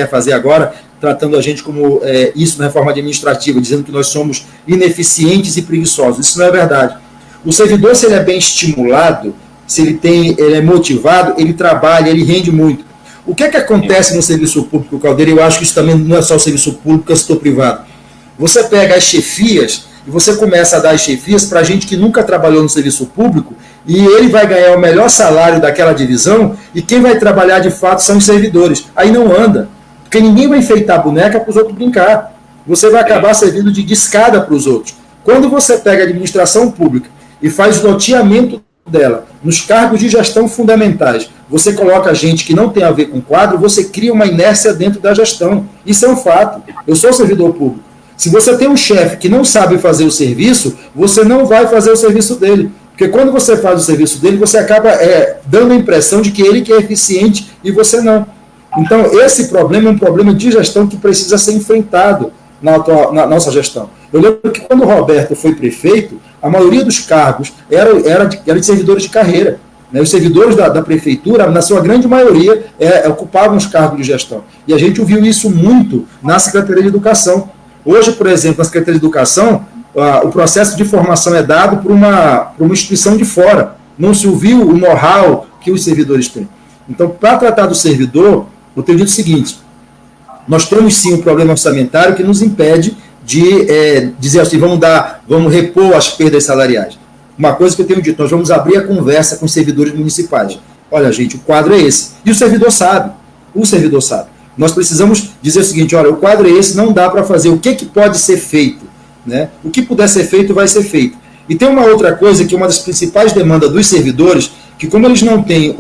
fazer agora, tratando a gente como isso na reforma administrativa, dizendo que nós somos ineficientes e preguiçosos. Isso não é verdade. O servidor, se ele é bem estimulado, se ele é motivado, ele trabalha, ele rende muito. O que é que acontece no serviço público, Caldeira? Eu acho que isso também não é só o serviço público, é o setor privado. Você pega as chefias e você começa a dar as chefias para gente que nunca trabalhou no serviço público, e ele vai ganhar o melhor salário daquela divisão, e quem vai trabalhar de fato são os servidores. Aí não anda, porque ninguém vai enfeitar a boneca para os outros brincar. Você vai acabar servindo de escada para os outros. Quando você pega a administração pública e faz loteamento dela nos cargos de gestão fundamentais, você coloca gente que não tem a ver com quadro, você cria uma inércia dentro da gestão. Isso é um fato. Eu sou servidor público. Se você tem um chefe que não sabe fazer o serviço, você não vai fazer o serviço dele. Porque quando você faz o serviço dele, você acaba dando a impressão de que ele que é eficiente e você não. Então, esse problema é um problema de gestão que precisa ser enfrentado na nossa gestão. Eu lembro que quando o Roberto foi prefeito, a maioria dos cargos era de servidores de carreira, né? Os servidores da prefeitura, na sua grande maioria, ocupavam os cargos de gestão. E a gente ouviu isso muito na Secretaria de Educação. Hoje, por exemplo, na Secretaria de Educação, o processo de formação é dado por uma instituição de fora. Não se ouviu o know-how que os servidores têm. Então, para tratar do servidor, eu tenho dito o seguinte: nós temos sim um problema orçamentário que nos impede de dizer assim, vamos repor as perdas salariais. Uma coisa que eu tenho dito, nós vamos abrir a conversa com os servidores municipais. Olha, gente, o quadro é esse. E o servidor sabe. Nós precisamos dizer o seguinte: olha, o quadro é esse, não dá para fazer. O que pode ser feito? Né? O que puder ser feito, vai ser feito. E tem uma outra coisa que é uma das principais demandas dos servidores, que como eles não têm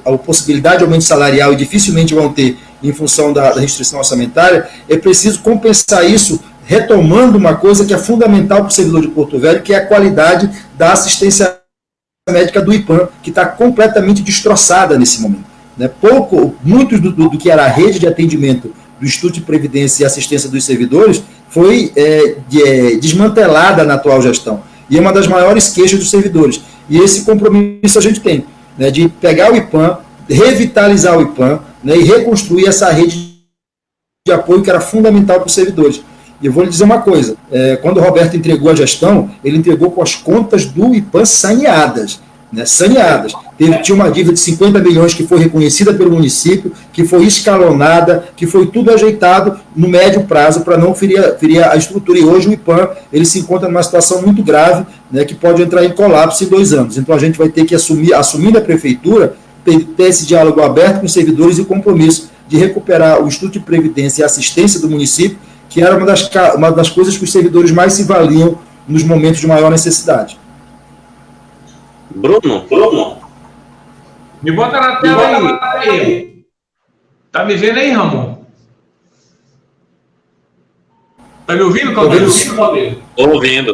a possibilidade de aumento salarial e dificilmente vão ter em função da restrição orçamentária, é preciso compensar isso retomando uma coisa que é fundamental para o servidor de Porto Velho, que é a qualidade da assistência médica do IPAM, que está completamente destroçada nesse momento. Né? Muito do que era a rede de atendimento do Instituto de Previdência e Assistência dos Servidores foi desmantelada na atual gestão. E é uma das maiores queixas dos servidores. E esse compromisso a gente tem, né, de pegar o IPAM, revitalizar o IPAM, né, e reconstruir essa rede de apoio que era fundamental para os servidores. E eu vou lhe dizer uma coisa: quando o Roberto entregou a gestão, ele entregou com as contas do IPAM saneadas. Né, saneadas. Tinha uma dívida de 50 milhões que foi reconhecida pelo município, que foi escalonada, que foi tudo ajeitado no médio prazo para não ferir a estrutura. E hoje o IPAM ele se encontra numa situação muito grave, né, que pode entrar em colapso em 2 anos. Então a gente vai ter que assumindo a prefeitura, ter esse diálogo aberto com os servidores e o compromisso de recuperar o Instituto de Previdência e Assistência do município, que era uma das coisas que os servidores mais se valiam nos momentos de maior necessidade. Bruno? Me bota na tela aí. Tá me vendo aí, Ramon? Tá me ouvindo, Caldeira? Ouvindo.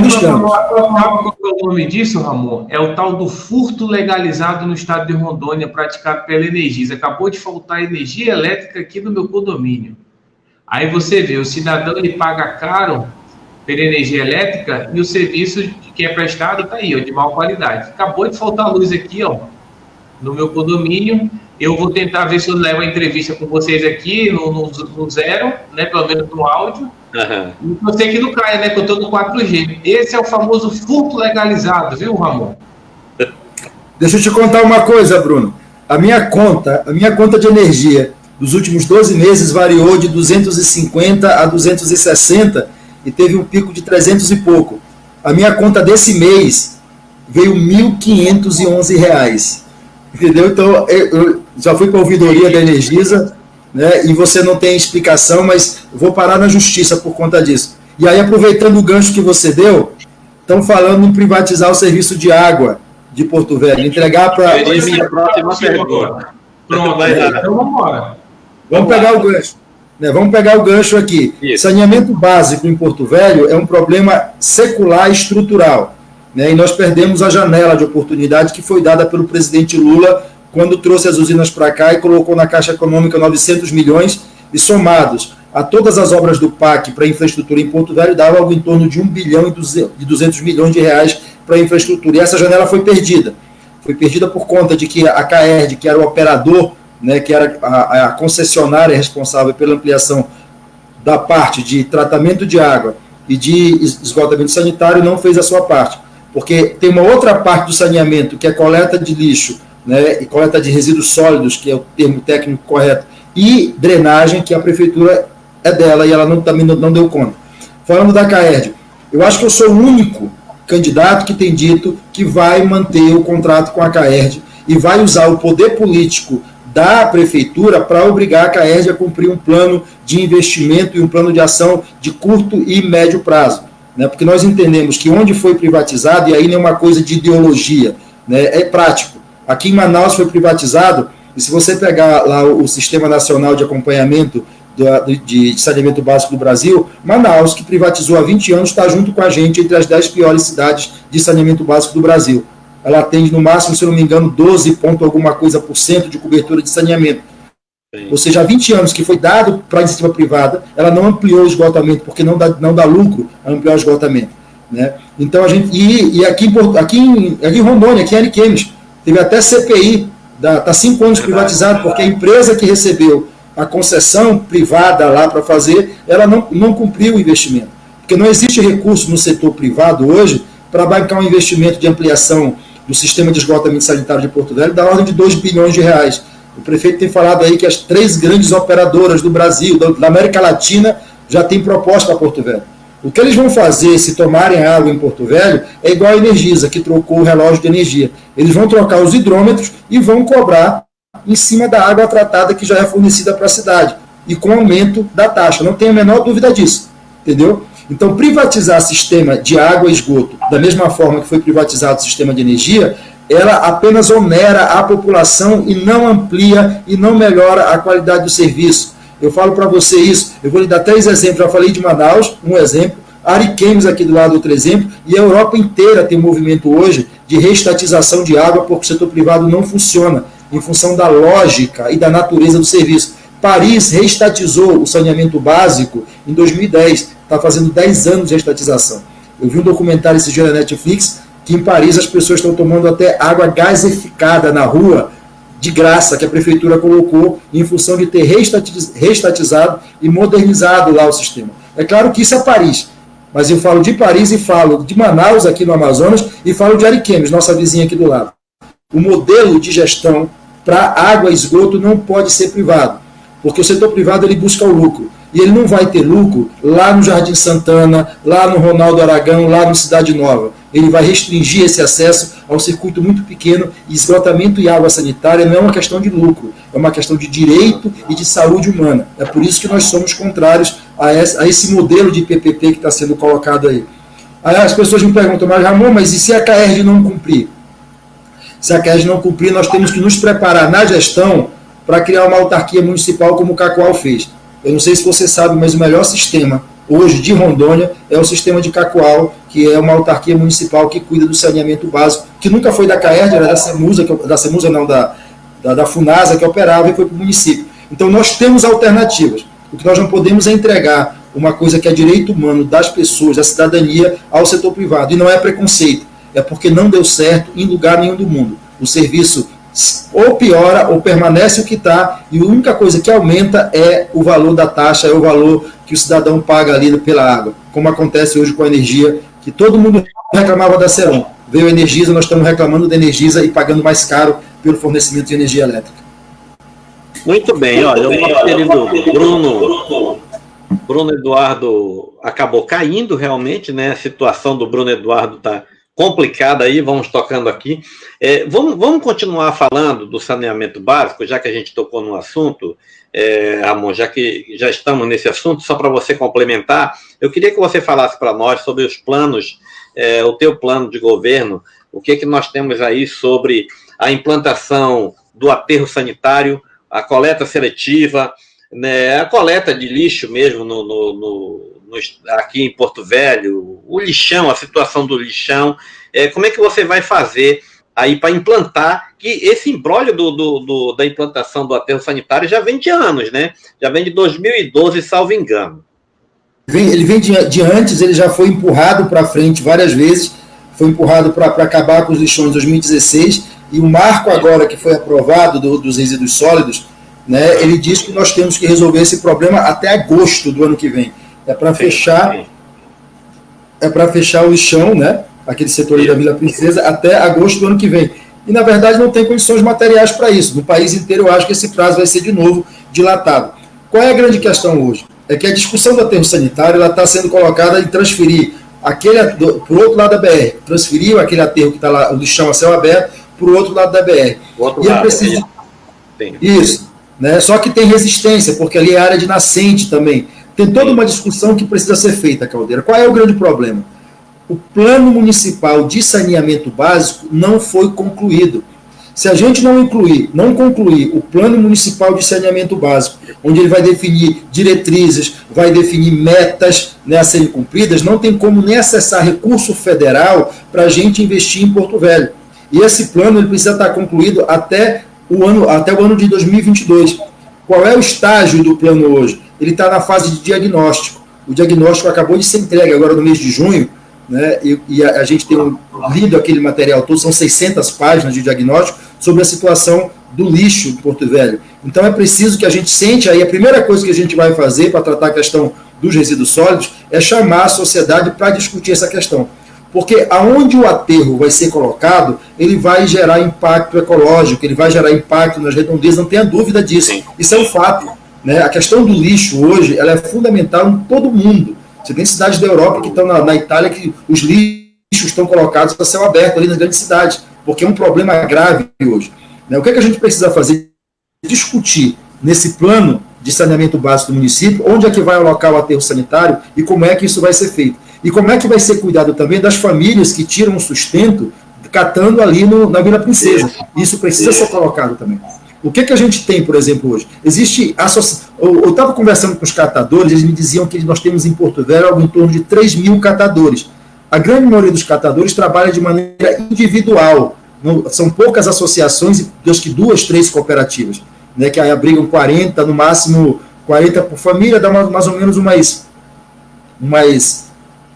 Estamos. Qual é o nome disso, Ramon? É o tal do furto legalizado no estado de Rondônia, praticado pela Energisa. Acabou de faltar energia elétrica aqui no meu condomínio. Aí você vê, o cidadão ele paga caro pela energia elétrica e o serviço que é prestado está aí, ó, de má qualidade. Acabou de faltar luz aqui, ó, no meu condomínio. Eu vou tentar ver se eu levo a entrevista com vocês aqui no zero, né, pelo menos no áudio. E você que não caia, né, que eu estou no 4G. Esse é o famoso furto legalizado, viu, Ramon? Deixa eu te contar uma coisa, Bruno. A minha conta de energia dos últimos 12 meses variou de 250 a 260 e teve um pico de 300 e pouco. A minha conta desse mês veio R$ 1.511. Entendeu? Então, eu já fui para a ouvidoria da Energisa, né, e você não tem explicação, mas eu vou parar na justiça por conta disso. E aí, aproveitando o gancho que você deu, estão falando em privatizar o serviço de água de Porto Velho, entregar para... minha próxima pergunta. Pronto, então vamos embora. Vamos pegar o gancho. Né, vamos pegar o gancho aqui. Isso. Saneamento básico em Porto Velho é um problema secular e estrutural. Né, e nós perdemos a janela de oportunidade que foi dada pelo presidente Lula quando trouxe as usinas para cá e colocou na Caixa Econômica 900 milhões e somados a todas as obras do PAC para infraestrutura em Porto Velho dava algo em torno de 1 bilhão e 200 milhões de reais para infraestrutura. E essa janela foi perdida. Foi perdida por conta de que a CAERD, que era o operador, né, que era a concessionária responsável pela ampliação da parte de tratamento de água e de esgotamento sanitário, não fez a sua parte. Porque tem uma outra parte do saneamento, que é coleta de lixo, né, e coleta de resíduos sólidos, que é o termo técnico correto, e drenagem, que a prefeitura é dela, e ela também não deu conta. Falando da CAERD, eu acho que eu sou o único candidato que tem dito que vai manter o contrato com a CAERD e vai usar o poder político da prefeitura para obrigar a CAERD a cumprir um plano de investimento e um plano de ação de curto e médio prazo. Né, porque nós entendemos que onde foi privatizado, e aí não é uma coisa de ideologia, né, é prático. Aqui em Manaus foi privatizado, e se você pegar lá o Sistema Nacional de Acompanhamento de Saneamento Básico do Brasil, Manaus, que privatizou há 20 anos, está junto com a gente entre as 10 piores cidades de saneamento básico do Brasil. Ela atende no máximo, se não me engano, 12 ponto alguma coisa por cento de cobertura de saneamento. Sim. Ou seja, há 20 anos que foi dado para a iniciativa privada, ela não ampliou o esgotamento, porque não dá lucro a ampliar o esgotamento. Né? Então, a gente. E aqui em Rondônia, aqui em Ariquemes, teve até CPI, está 5 anos privatizado, porque a empresa que recebeu a concessão privada lá para fazer, ela não cumpriu o investimento. Porque não existe recurso no setor privado hoje para bancar um investimento de ampliação do sistema de esgotamento sanitário de Porto Velho da ordem de 2 bilhões de reais. O prefeito tem falado aí que as 3 grandes operadoras do Brasil, da América Latina, já têm proposta para Porto Velho. O que eles vão fazer se tomarem água em Porto Velho é igual a Energisa, que trocou o relógio de energia. Eles vão trocar os hidrômetros e vão cobrar em cima da água tratada que já é fornecida para a cidade, e com aumento da taxa. Não tenho a menor dúvida disso. Entendeu? Então, privatizar sistema de água e esgoto, da mesma forma que foi privatizado o sistema de energia, ela apenas onera a população e não amplia e não melhora a qualidade do serviço. Eu falo para você isso, eu vou lhe dar 3 exemplos, já falei de Manaus, um exemplo, Ariquemes aqui do lado, outro exemplo, e a Europa inteira tem um movimento hoje de reestatização de água, porque o setor privado não funciona, em função da lógica e da natureza do serviço. Paris reestatizou o saneamento básico em 2010, está fazendo 10 anos de reestatização. Eu vi um documentário esse dia na Netflix, que em Paris as pessoas estão tomando até água gaseificada na rua, de graça, que a prefeitura colocou em função de ter reestatizado e modernizado lá o sistema. É claro que isso é Paris, mas eu falo de Paris e falo de Manaus, aqui no Amazonas, e falo de Ariquemes, nossa vizinha aqui do lado. O modelo de gestão para água e esgoto não pode ser privado, porque o setor privado ele busca o lucro. E ele não vai ter lucro lá no Jardim Santana, lá no Ronaldo Aragão, lá no Cidade Nova. Ele vai restringir esse acesso a um circuito muito pequeno, e esgotamento e água sanitária não é uma questão de lucro, é uma questão de direito e de saúde humana. É por isso que nós somos contrários a esse modelo de PPP que está sendo colocado aí. Aí as pessoas me perguntam, mas Ramon, mas e se a CAERD não cumprir? Se a CAERD não cumprir, nós temos que nos preparar na gestão para criar uma autarquia municipal como o Cacoal fez. Eu não sei se você sabe, mas o melhor sistema hoje de Rondônia é o sistema de Cacoal, que é uma autarquia municipal que cuida do saneamento básico, que nunca foi da CAERD, era da FUNASA, que operava, e foi para o município. Então nós temos alternativas. O que nós não podemos é entregar uma coisa que é direito humano das pessoas, da cidadania, ao setor privado. E não é preconceito, é porque não deu certo em lugar nenhum do mundo. O serviço ou piora ou permanece o que está, e a única coisa que aumenta é o valor da taxa, é o valor que o cidadão paga ali pela água, como acontece hoje com a energia, que todo mundo reclamava da Ceron. Veio a Energisa, nós estamos reclamando da Energisa e pagando mais caro pelo fornecimento de energia elétrica. Muito bem, olha, o nosso querido Bruno Eduardo acabou caindo realmente, né? A situação do Bruno Eduardo está complicada aí, vamos tocando aqui. Vamos continuar falando do saneamento básico, já que a gente tocou no assunto, Ramon, já que já estamos nesse assunto, só para você complementar, eu queria que você falasse para nós sobre os planos, o teu plano de governo, o que nós temos aí sobre a implantação do aterro sanitário, a coleta seletiva, né, a coleta de lixo mesmo aqui em Porto Velho, o lixão, a situação do lixão, como é que você vai fazer aí para implantar, que esse imbróglio da implantação do aterro sanitário já vem de anos, né? Já vem de 2012, salvo engano. Ele vem de antes, ele já foi empurrado para frente várias vezes, foi empurrado para acabar com os lixões em 2016, e o marco agora que foi aprovado dos resíduos sólidos, né, ele diz que nós temos que resolver esse problema até agosto do ano que vem. É para fechar o lixão, né, aquele setor da Vila Princesa, até agosto do ano que vem. E, na verdade, não tem condições materiais para isso. No país inteiro, eu acho que esse prazo vai ser, de novo, dilatado. Qual é a grande questão hoje? É que a discussão do aterro sanitário está sendo colocada em transferir para o outro lado da BR. Transferir aquele aterro que está lá, o lixão a céu aberto, para o outro lado da BR. Isso. Né? Só que tem resistência, porque ali é área de nascente também. Tem toda uma discussão que precisa ser feita, Caldeira. Qual é o grande problema? O plano municipal de saneamento básico não foi concluído. Se a gente não concluir o plano municipal de saneamento básico, onde ele vai definir diretrizes, vai definir metas, né, a serem cumpridas, não tem como nem acessar recurso federal para a gente investir em Porto Velho. E esse plano ele precisa estar concluído até o ano de 2022. Qual é o estágio do plano hoje? Ele está na fase de diagnóstico. O diagnóstico acabou de ser entregue agora no mês de junho, né, e a gente tem lido aquele material todo, são 600 páginas de diagnóstico sobre a situação do lixo em Porto Velho. Então é preciso que a gente sente aí, a primeira coisa que a gente vai fazer para tratar a questão dos resíduos sólidos é chamar a sociedade para discutir essa questão. Porque aonde o aterro vai ser colocado, ele vai gerar impacto ecológico, ele vai gerar impacto nas redondezas, não tenha dúvida disso. Isso é um fato. Né? A questão do lixo hoje ela é fundamental em todo o mundo. Você tem cidades da Europa que estão na Itália que os lixos estão colocados a céu aberto ali nas grandes cidades, porque é um problema grave hoje. Né? O que a gente precisa fazer? Discutir nesse plano de saneamento básico do município, onde é que vai alocar o aterro sanitário e como é que isso vai ser feito. E como é que vai ser cuidado também das famílias que tiram o sustento catando ali na Vila Princesa. Isso precisa ser colocado também. O que a gente tem, por exemplo, hoje? Existe eu estava conversando com os catadores, eles me diziam que nós temos em Porto Velho algo em torno de 3 mil catadores. A grande maioria dos catadores trabalha de maneira individual. São poucas associações e acho que 2, 3 cooperativas, né, que aí abrigam 40, no máximo 40 por família, dá mais ou menos umas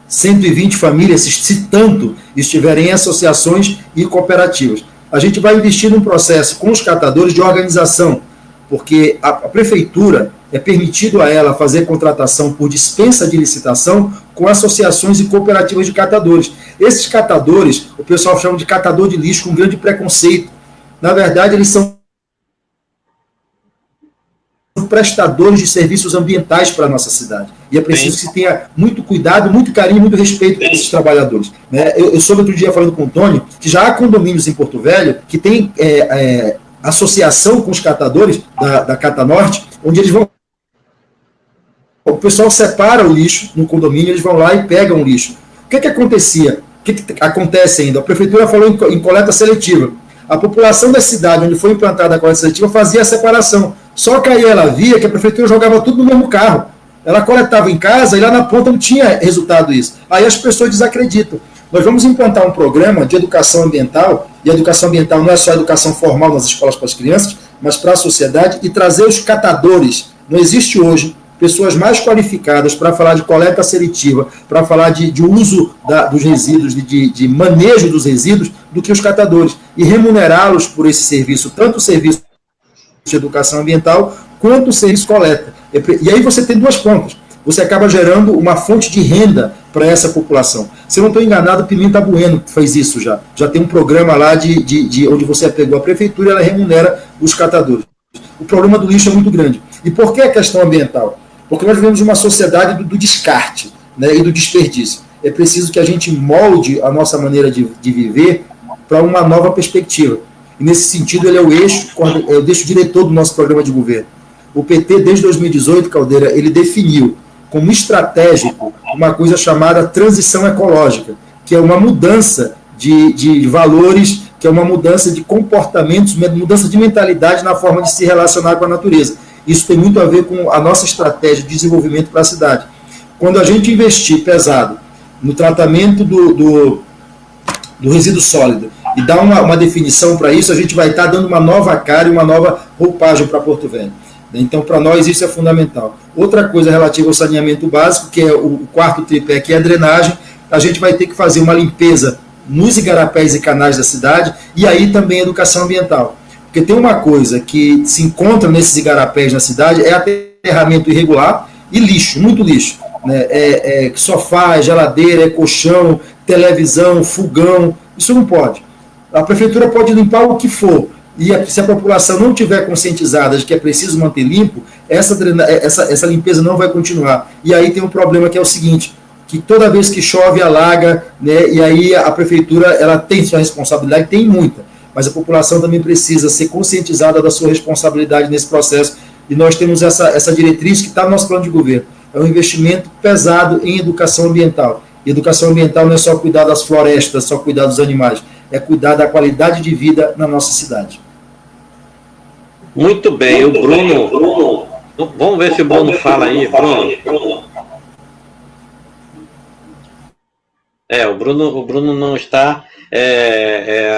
120 famílias, se tanto estiverem em associações e cooperativas. A gente vai investir num processo com os catadores de organização, porque a prefeitura é permitido a ela fazer contratação por dispensa de licitação com associações e cooperativas de catadores. Esses catadores, o pessoal chama de catador de lixo com grande preconceito. Na verdade, eles são prestadores de serviços ambientais para a nossa cidade. E é preciso que se tenha muito cuidado, muito carinho, muito respeito por esses trabalhadores. Eu soube outro dia falando com o Tony, que já há condomínios em Porto Velho que tem associação com os catadores da Cata Norte, onde eles vão... O pessoal separa o lixo no condomínio, eles vão lá e pegam o lixo. O que acontecia? O que acontece ainda? A prefeitura falou em coleta seletiva. A população da cidade onde foi implantada a coleta seletiva fazia a separação. Só que aí ela via que a prefeitura jogava tudo no mesmo carro. Ela coletava em casa e lá na ponta não tinha resultado isso. Aí as pessoas desacreditam. Nós vamos implantar um programa de educação ambiental, e a educação ambiental não é só a educação formal nas escolas para as crianças, mas para a sociedade, e trazer os catadores. Não existe hoje pessoas mais qualificadas para falar de coleta seletiva, para falar de uso dos resíduos, de manejo dos resíduos, do que os catadores, e remunerá-los por esse serviço, tanto o serviço de educação ambiental, quanto o serviço coleta. E aí você tem duas pontas. Você acaba gerando uma fonte de renda para essa população. Se eu não estou enganado, Pimenta Bueno fez isso já. Já tem um programa lá onde você pegou a prefeitura e ela remunera os catadores. O problema do lixo é muito grande. E por que a questão ambiental? Porque nós vivemos uma sociedade do descarte, né, e do desperdício. É preciso que a gente molde a nossa maneira de viver para uma nova perspectiva. E nesse sentido ele é o eixo diretor do nosso programa de governo. O PT, desde 2018, Caldeira, ele definiu como estratégico uma coisa chamada transição ecológica, que é uma mudança de valores, que é uma mudança de comportamentos, uma mudança de mentalidade na forma de se relacionar com a natureza. Isso tem muito a ver com a nossa estratégia de desenvolvimento para a cidade. Quando a gente investir pesado no tratamento do resíduo sólido e dar uma definição para isso, a gente vai estar dando uma nova cara e uma nova roupagem para Porto Velho. Então, para nós, isso é fundamental. Outra coisa relativa ao saneamento básico, que é o quarto tripé, que é a drenagem, a gente vai ter que fazer uma limpeza nos igarapés e canais da cidade, e aí também a educação ambiental. Porque tem uma coisa que se encontra nesses igarapés na cidade, é aterramento irregular e lixo, muito lixo. Né? Sofá, geladeira, colchão, televisão, fogão, isso não pode. A prefeitura pode limpar o que for, e se a população não tiver conscientizada de que é preciso manter limpo, essa limpeza não vai continuar. E aí tem um problema que é o seguinte, que toda vez que chove, alaga, né, e aí a prefeitura ela tem sua responsabilidade, tem muita, mas a população também precisa ser conscientizada da sua responsabilidade nesse processo, e nós temos essa diretriz que está no nosso plano de governo. É um investimento pesado em educação ambiental. E educação ambiental não é só cuidar das florestas, só cuidar dos animais, é cuidar da qualidade de vida na nossa cidade. Muito bem, o Bruno. Vamos ver se o Bruno fala aí, Bruno. O Bruno não está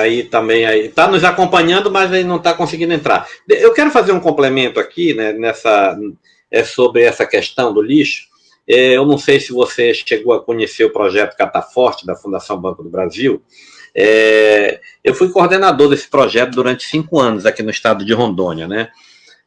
aí também. Está nos acompanhando, mas ele não está conseguindo entrar. Eu quero fazer um complemento aqui, né, sobre essa questão do lixo. Eu não sei se você chegou a conhecer o projeto Cataforte, da Fundação Banco do Brasil. Eu fui coordenador desse projeto durante 5 anos aqui no estado de Rondônia, né?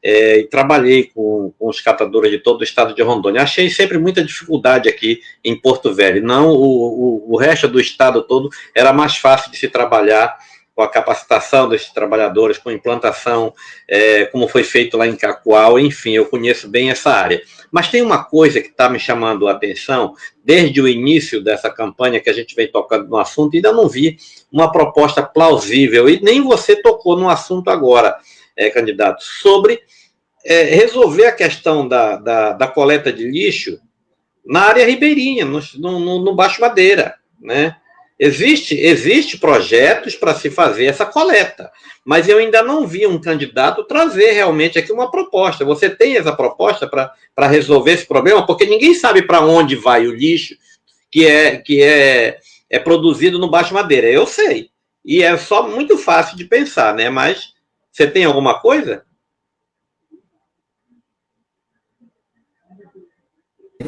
E trabalhei com os catadores de todo o estado de Rondônia. Achei sempre muita dificuldade aqui em Porto Velho. Não, o resto do estado todo era mais fácil de se trabalhar com a capacitação desses trabalhadores, com implantação, como foi feito lá em Cacoal, enfim, eu conheço bem essa área. Mas tem uma coisa que está me chamando a atenção, desde o início dessa campanha que a gente vem tocando no assunto, ainda não vi uma proposta plausível, e nem você tocou no assunto agora, candidato, sobre resolver a questão da coleta de lixo na área ribeirinha, no Baixo Madeira, né? Existe projetos para se fazer essa coleta, mas eu ainda não vi um candidato trazer realmente aqui uma proposta. Você tem essa proposta para resolver esse problema? Porque ninguém sabe para onde vai o lixo que é produzido no Baixo Madeira. Eu sei. E é só muito fácil de pensar, né? Mas você tem alguma coisa?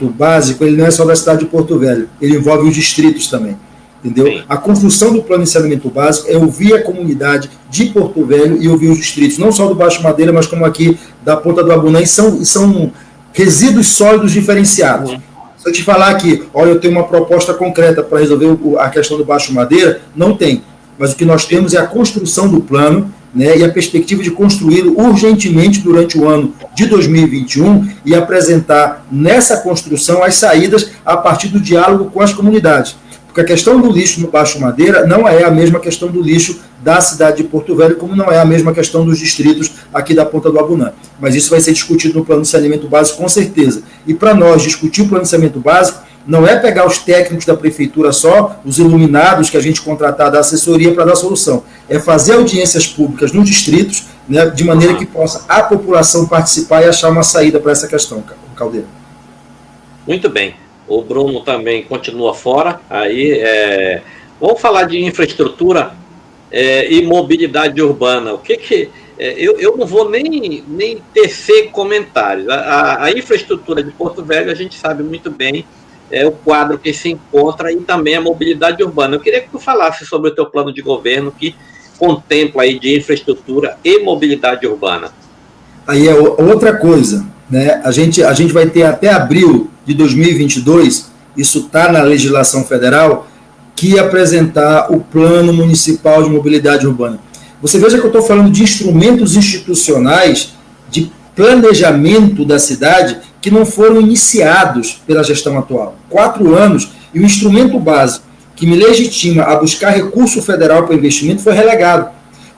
O básico, ele não é só da cidade de Porto Velho, ele envolve os distritos também. Entendeu? Sim. A construção do plano de saneamento básico é ouvir a comunidade de Porto Velho e ouvir os distritos, não só do Baixo Madeira, mas como aqui da Ponta do Abunã, e são resíduos sólidos diferenciados. Se eu te falar aqui, olha, eu tenho uma proposta concreta para resolver a questão do Baixo Madeira, não tem. Mas o que nós temos é a construção do plano, né, e a perspectiva de construí-lo urgentemente durante o ano de 2021 e apresentar nessa construção as saídas a partir do diálogo com as comunidades. Porque a questão do lixo no Baixo Madeira não é a mesma questão do lixo da cidade de Porto Velho, como não é a mesma questão dos distritos aqui da Ponta do Abunã. Mas isso vai ser discutido no plano de saneamento básico, com certeza. E para nós, discutir o plano de saneamento básico não é pegar os técnicos da prefeitura só, os iluminados que a gente contratar da assessoria para dar solução. É fazer audiências públicas nos distritos, né, de maneira que possa a população participar e achar uma saída para essa questão, Caldeira. Muito bem. O Bruno também continua fora. Vamos falar de infraestrutura e mobilidade urbana. O que eu não vou nem tecer comentários. A infraestrutura de Porto Velho, a gente sabe muito bem, o quadro que se encontra e também a mobilidade urbana. Eu queria que tu falasse sobre o teu plano de governo que contempla aí de infraestrutura e mobilidade urbana. Aí é outra coisa, né? A gente vai ter até abril de 2022, isso está na legislação federal, que apresentar o Plano Municipal de Mobilidade Urbana. Você veja que eu estou falando de instrumentos institucionais de planejamento da cidade que não foram iniciados pela gestão atual. 4 anos, e o instrumento básico que me legitima a buscar recurso federal para investimento foi relegado.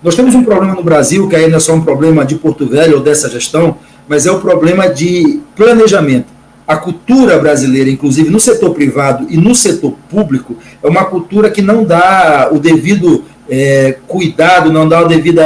Nós temos um problema no Brasil, que aí não é só um problema de Porto Velho ou dessa gestão, mas é o problema de planejamento. A cultura brasileira, inclusive no setor privado e no setor público, é uma cultura que não dá o devido cuidado, não dá a devida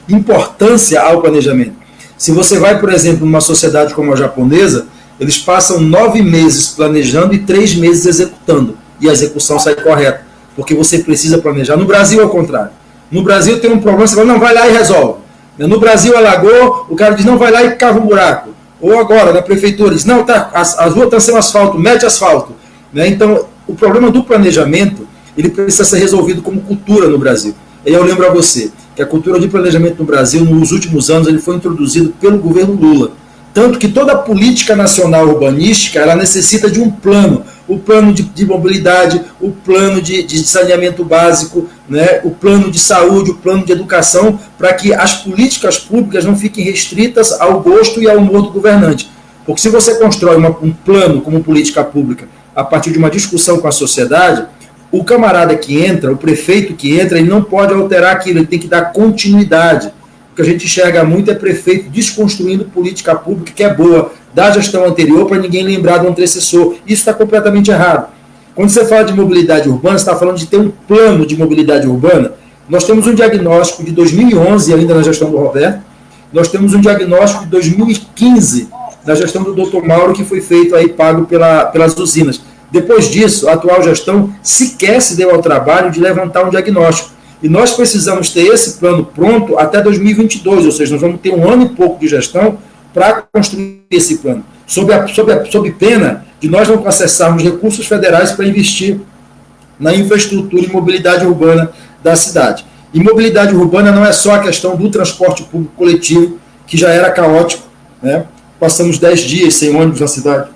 importância ao planejamento. Se você vai, por exemplo, numa sociedade como a japonesa, eles passam 9 meses planejando e 3 meses executando, e a execução sai correta, porque você precisa planejar. No Brasil, ao contrário. No Brasil tem um problema, você fala, não, vai lá e resolve. No Brasil, alagou, o cara diz, não, vai lá e cava um buraco. Ou agora, na prefeitura, diz, não, tá, as ruas estão sem asfalto, mete asfalto. Então, o problema do planejamento, ele precisa ser resolvido como cultura no Brasil. E eu lembro a você que a cultura de planejamento no Brasil, nos últimos anos, ele foi introduzido pelo governo Lula. Tanto que toda a política nacional urbanística, ela necessita de um plano. O plano de mobilidade, o plano de saneamento básico, né, o plano de saúde, o plano de educação, para que as políticas públicas não fiquem restritas ao gosto e ao humor do governante. Porque se você constrói um plano como política pública a partir de uma discussão com a sociedade, o camarada que entra, o prefeito que entra, ele não pode alterar aquilo, ele tem que dar continuidade. O que a gente enxerga muito é prefeito desconstruindo política pública que é boa, da gestão anterior, para ninguém lembrar do antecessor. Isso está completamente errado. Quando você fala de mobilidade urbana, você está falando de ter um plano de mobilidade urbana. Nós temos um diagnóstico de 2011, ainda na gestão do Roberto, nós temos um diagnóstico de 2015, na gestão do Dr. Mauro, que foi feito aí, pago pelas usinas. Depois disso, a atual gestão sequer se deu ao trabalho de levantar um diagnóstico. E nós precisamos ter esse plano pronto até 2022, ou seja, nós vamos ter 1 ano e pouco de gestão para construir esse plano, sob pena de nós não acessarmos recursos federais para investir na infraestrutura e mobilidade urbana da cidade. E mobilidade urbana não é só a questão do transporte público coletivo, que já era caótico, né? Passamos 10 dias sem ônibus na cidade,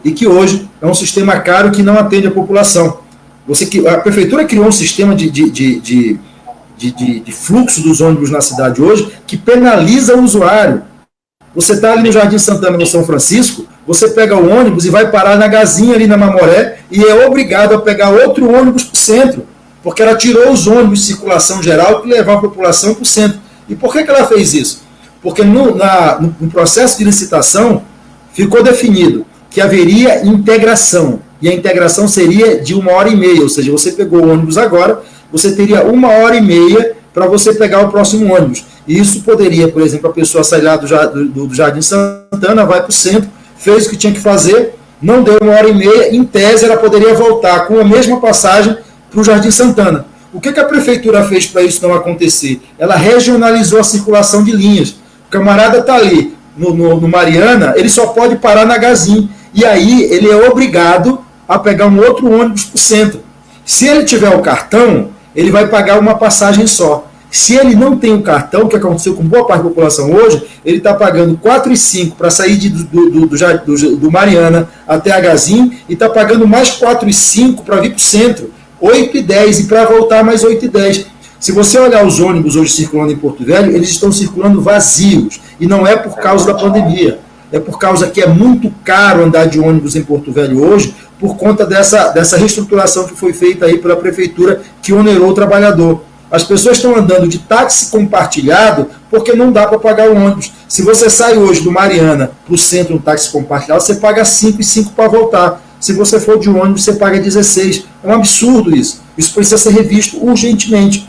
e que hoje é um sistema caro que não atende a população. A prefeitura criou um sistema de fluxo dos ônibus na cidade hoje que penaliza o usuário. Você está ali no Jardim Santana, no São Francisco, você pega o ônibus e vai parar na Gazinha, ali na Mamoré, e é obrigado a pegar outro ônibus para o centro, porque ela tirou os ônibus de circulação geral que levavam a população para o centro. E por que ela fez isso? Porque no processo de licitação ficou definido que haveria integração, e a integração seria de 1h30, ou seja, você pegou o ônibus agora, você teria 1h30 para você pegar o próximo ônibus. E isso poderia, por exemplo, a pessoa sair lá do Jardim Santana, vai para o centro, fez o que tinha que fazer, não deu 1h30, em tese ela poderia voltar com a mesma passagem para o Jardim Santana. O que a prefeitura fez para isso não acontecer? Ela regionalizou a circulação de linhas. O camarada está ali no Mariana, ele só pode parar na Gazin, e aí ele é obrigado a pegar um outro ônibus para o centro. Se ele tiver o cartão, ele vai pagar uma passagem só. Se ele não tem o cartão, que aconteceu com boa parte da população hoje, ele está pagando 4,5 para sair do Mariana até a Gazin, e está pagando mais 4,5 para vir para o centro, 8,10, e para voltar mais 8,10. Se você olhar os ônibus hoje circulando em Porto Velho, eles estão circulando vazios, e não é por causa da pandemia. É por causa que é muito caro andar de ônibus em Porto Velho hoje, por conta dessa reestruturação que foi feita aí pela prefeitura, que onerou o trabalhador. As pessoas estão andando de táxi compartilhado porque não dá para pagar o ônibus. Se você sai hoje do Mariana para o centro, um táxi compartilhado, você paga 5,5 para voltar. Se você for de ônibus, você paga 16. É um absurdo isso. Isso precisa ser revisto urgentemente.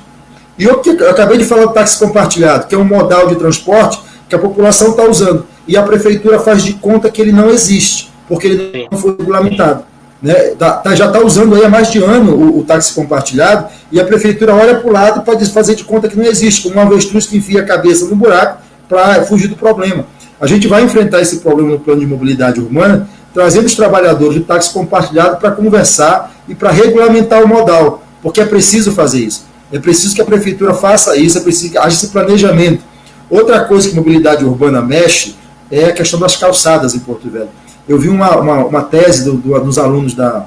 E eu acabei de falar do táxi compartilhado, que é um modal de transporte que a população está usando. E a prefeitura faz de conta que ele não existe, porque ele não foi regulamentado. né, já está usando aí há mais de ano o táxi compartilhado, e a prefeitura olha para o lado e pode fazer de conta que não existe, como uma avestruz que enfia a cabeça no buraco para fugir do problema. A gente vai enfrentar esse problema no plano de mobilidade urbana, trazendo os trabalhadores do táxi compartilhado para conversar e para regulamentar o modal, porque é preciso fazer isso. É preciso que a prefeitura faça isso, é preciso que haja esse planejamento. Outra coisa que a mobilidade urbana mexe é a questão das calçadas em Porto Velho. Eu vi uma tese dos alunos da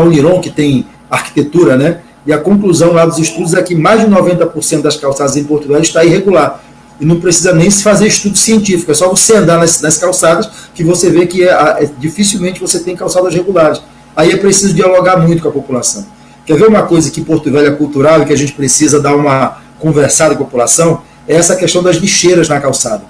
Uniron, que tem arquitetura, né? E a conclusão lá dos estudos é que mais de 90% das calçadas em Porto Velho está irregular. E não precisa nem se fazer estudo científico, é só você andar nas calçadas que você vê que dificilmente você tem calçadas regulares. Aí é preciso dialogar muito com a população. Quer ver uma coisa que Porto Velho é cultural e que a gente precisa dar uma conversada com a população? É essa questão das lixeiras na calçada,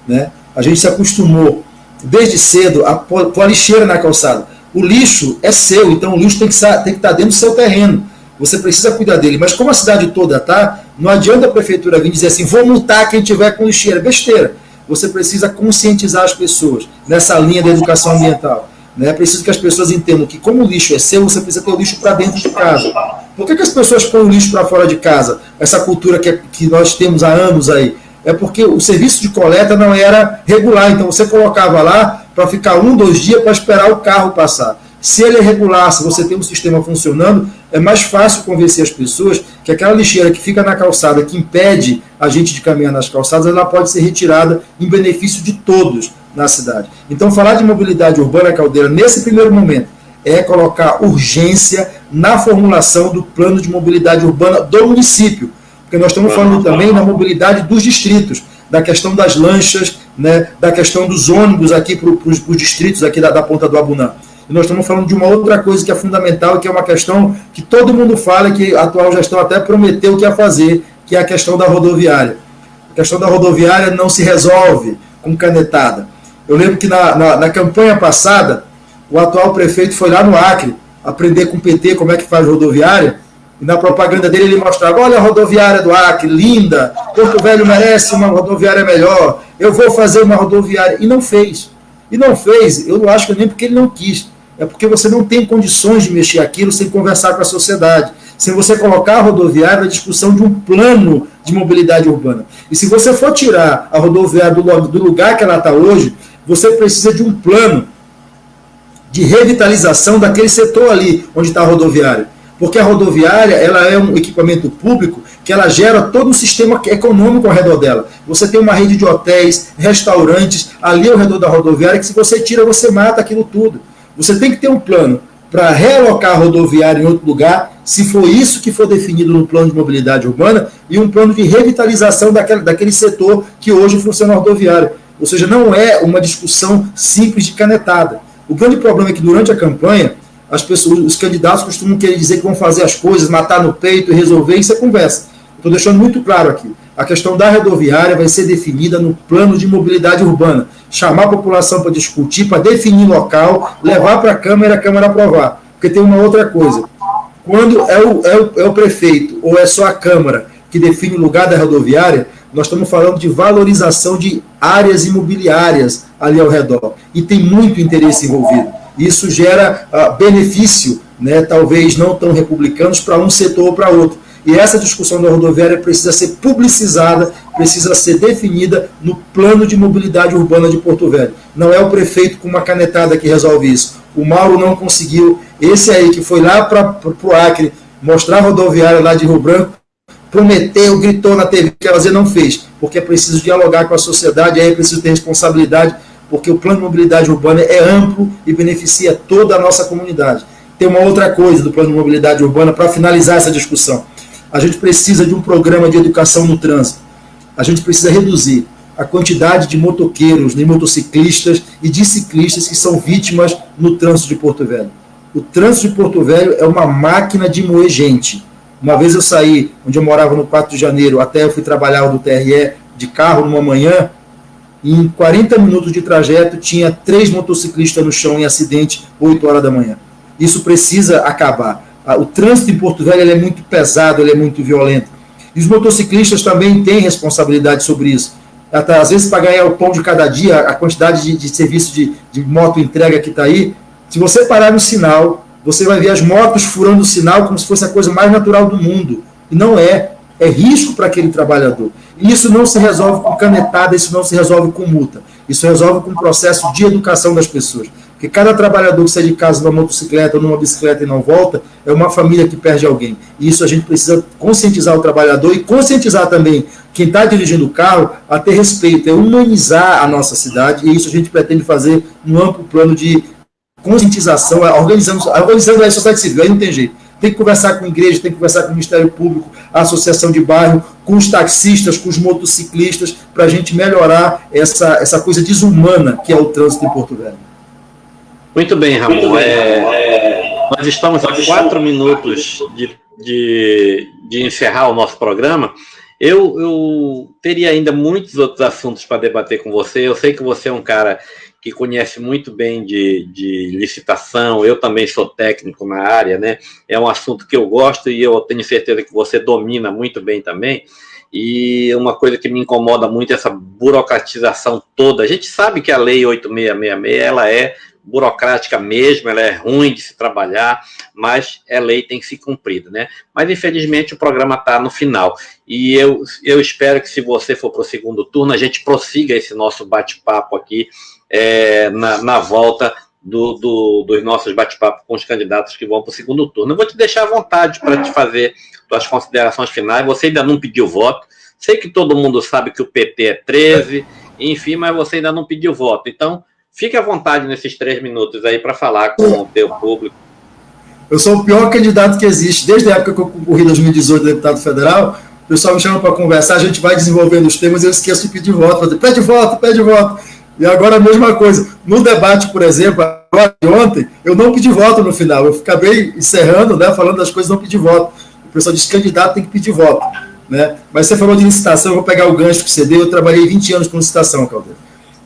né? A gente se acostumou desde cedo a pôr a lixeira na calçada. O lixo é seu, então o lixo tem que estar dentro do seu terreno. Você precisa cuidar dele. Mas como a cidade toda está, não adianta a prefeitura vir dizer assim, vou multar quem tiver com lixeira. Besteira. Você precisa conscientizar as pessoas nessa linha da educação ambiental. É preciso que as pessoas entendam que como o lixo é seu, você precisa ter o lixo para dentro de casa. Por que as pessoas põem o lixo para fora de casa? Essa cultura que nós temos há anos aí. É porque o serviço de coleta não era regular. Então você colocava lá para ficar 1, 2 dias para esperar o carro passar. Se ele é regular, se você tem um sistema funcionando, é mais fácil convencer as pessoas que aquela lixeira que fica na calçada, que impede a gente de caminhar nas calçadas, ela pode ser retirada em benefício de todos na cidade. Então, falar de mobilidade urbana, Caldeira, nesse primeiro momento, é colocar urgência na formulação do plano de mobilidade urbana do município. Porque nós estamos falando também da mobilidade dos distritos, da questão das lanchas, né, da questão dos ônibus aqui para os distritos aqui da Ponta do Abunã. E nós estamos falando de uma outra coisa que é fundamental, que é uma questão que todo mundo fala, que a atual gestão até prometeu que ia fazer, que é a questão da rodoviária. A questão da rodoviária não se resolve com canetada. Eu lembro que na campanha passada, o atual prefeito foi lá no Acre aprender com o PT como é que faz rodoviária, e na propaganda dele ele mostrava, olha a rodoviária do Acre, linda, Porto Velho merece uma rodoviária melhor, eu vou fazer uma rodoviária. E não fez. E não fez, eu não acho que nem porque ele não quis, é porque você não tem condições de mexer aquilo sem conversar com a sociedade, sem você colocar a rodoviária na discussão de um plano de mobilidade urbana. E se você for tirar a rodoviária do lugar que ela está hoje, você precisa de um plano de revitalização daquele setor ali onde está a rodoviária. Porque a rodoviária ela é um equipamento público que ela gera todo um sistema econômico ao redor dela. Você tem uma rede de hotéis, restaurantes ali ao redor da rodoviária que se você tira, você mata aquilo tudo. Você tem que ter um plano para realocar a rodoviária em outro lugar, se for isso que for definido no plano de mobilidade urbana, e um plano de revitalização daquele setor que hoje funciona a rodoviária. Ou seja, não é uma discussão simples de canetada. O grande problema é que durante a campanha, as pessoas, os candidatos costumam querer dizer que vão fazer as coisas, matar no peito e resolver, isso é conversa. Estou deixando muito claro aqui. A questão da rodoviária vai ser definida no plano de mobilidade urbana. Chamar a população para discutir, para definir local, levar para a Câmara e a Câmara aprovar. Porque tem uma outra coisa. Quando é o prefeito ou é só a Câmara que define o lugar da rodoviária, nós estamos falando de valorização de áreas imobiliárias ali ao redor. E tem muito interesse envolvido. Isso gera benefício, né, talvez não tão republicanos, para um setor ou para outro. E essa discussão da rodoviária precisa ser publicizada, precisa ser definida no plano de mobilidade urbana de Porto Velho. Não é o prefeito com uma canetada que resolve isso. O Mauro não conseguiu. Esse aí que foi lá para o Acre mostrar a rodoviária lá de Rio Branco, prometeu, gritou na TV que ela não fez, porque é preciso dialogar com a sociedade, aí é preciso ter responsabilidade, porque o plano de mobilidade urbana é amplo e beneficia toda a nossa comunidade. Tem uma outra coisa do plano de mobilidade urbana para finalizar essa discussão. A gente precisa de um programa de educação no trânsito. A gente precisa reduzir a quantidade de motoqueiros, de motociclistas e de ciclistas que são vítimas no trânsito de Porto Velho. O trânsito de Porto Velho é uma máquina de moer gente. Uma vez eu saí, onde eu morava no 4 de janeiro, até eu fui trabalhar no TRE de carro numa manhã, e em 40 minutos de trajeto tinha 3 motociclistas no chão em acidente, 8 horas da manhã. Isso precisa acabar. O trânsito em Porto Velho ele é muito pesado, ele é muito violento. E os motociclistas também têm responsabilidade sobre isso. Às vezes, para ganhar o pão de cada dia, a quantidade de serviço de moto entrega que está aí, Se você parar no sinal, você vai ver as motos furando o sinal como se fosse a coisa mais natural do mundo. E não é. É risco para aquele trabalhador. E isso não se resolve com canetada, isso não se resolve com multa. Isso resolve com um processo de educação das pessoas. Porque cada trabalhador que sai de casa numa motocicleta ou numa bicicleta e não volta, é uma família que perde alguém. E isso a gente precisa conscientizar o trabalhador e conscientizar também quem está dirigindo o carro a ter respeito, é humanizar a nossa cidade, e isso a gente pretende fazer num amplo plano de conscientização, organizando a sociedade civil, aí não tem jeito. Tem que conversar com a igreja, tem que conversar com o Ministério Público, a associação de bairro, com os taxistas, com os motociclistas, para a gente melhorar essa coisa desumana que é o trânsito em Porto Velho. Muito bem, Ramon. Nós estamos a 4 minutos de encerrar o nosso programa. Eu teria ainda muitos outros assuntos para debater com você. Eu sei que você é um cara que conhece muito bem de licitação, eu também sou técnico na área, né? É um assunto que eu gosto e eu tenho certeza que você domina muito bem também. E uma coisa que me incomoda muito é essa burocratização toda. A gente sabe que a Lei 8666, ela é burocrática mesmo, ela é ruim de se trabalhar, mas é lei, tem que ser cumprida, né? Mas, infelizmente, o programa está no final. E eu espero que, se você for para o segundo turno, a gente prossiga esse nosso bate-papo aqui, na volta dos nossos bate-papos com os candidatos que vão para o segundo turno. Eu vou te deixar à vontade para te fazer suas considerações finais. Você ainda não pediu voto. Sei que todo mundo sabe que o PT é 13, enfim, mas você ainda não pediu voto. Então, fique à vontade nesses 3 minutos aí para falar com o teu público. Eu sou o pior candidato que existe. Desde a época que eu concorri em 2018 deputado federal, o pessoal me chama para conversar, a gente vai desenvolvendo os temas e eu esqueço de pedir voto. Pede voto. E agora a mesma coisa. No debate, por exemplo, ontem, eu não pedi voto no final. Eu acabei encerrando, né, falando das coisas, não pedi voto. O pessoal disse que candidato tem que pedir voto. Né? Mas você falou de licitação, eu vou pegar o gancho que você deu. Eu trabalhei 20 anos com licitação, Caldeira.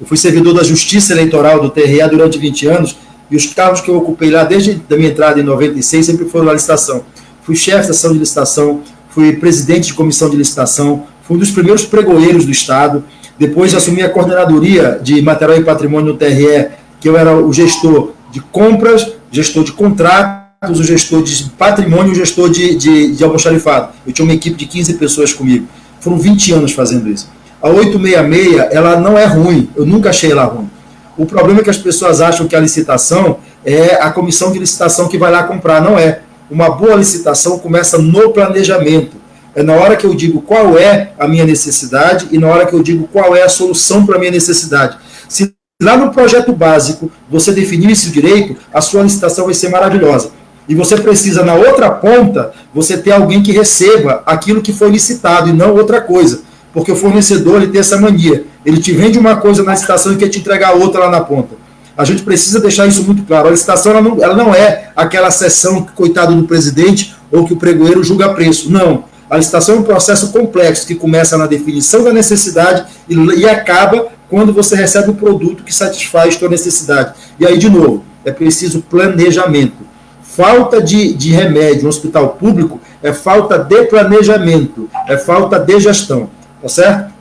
Eu fui servidor da Justiça Eleitoral do TRE durante 20 anos, e os cargos que eu ocupei lá, desde a minha entrada em 96, sempre foram na licitação. Fui chefe da seção de licitação, fui presidente de comissão de licitação, fui um dos primeiros pregoeiros do Estado. Depois assumi a coordenadoria de material e patrimônio no TRE, que eu era o gestor de compras, gestor de contratos, o gestor de patrimônio e o gestor de almoxarifado. Eu tinha uma equipe de 15 pessoas comigo. Foram 20 anos fazendo isso. A 866, ela não é ruim, eu nunca achei ela ruim. O problema é que as pessoas acham que a licitação é a comissão de licitação que vai lá comprar. Não é. Uma boa licitação começa no planejamento. É na hora que eu digo qual é a minha necessidade e na hora que eu digo qual é a solução para a minha necessidade. Se lá no projeto básico você definir isso direito, a sua licitação vai ser maravilhosa. E você precisa, na outra ponta, você ter alguém que receba aquilo que foi licitado e não outra coisa. Porque o fornecedor ele tem essa mania. Ele te vende uma coisa na licitação e quer te entregar outra lá na ponta. A gente precisa deixar isso muito claro. A licitação ela não é aquela sessão que, coitado do presidente, ou que o pregoeiro julga preço. Não. A licitação é um processo complexo que começa na definição da necessidade e acaba quando você recebe o produto que satisfaz a sua necessidade. E aí, de novo, é preciso planejamento. Falta de remédio no hospital público é falta de planejamento, é falta de gestão. Tá certo?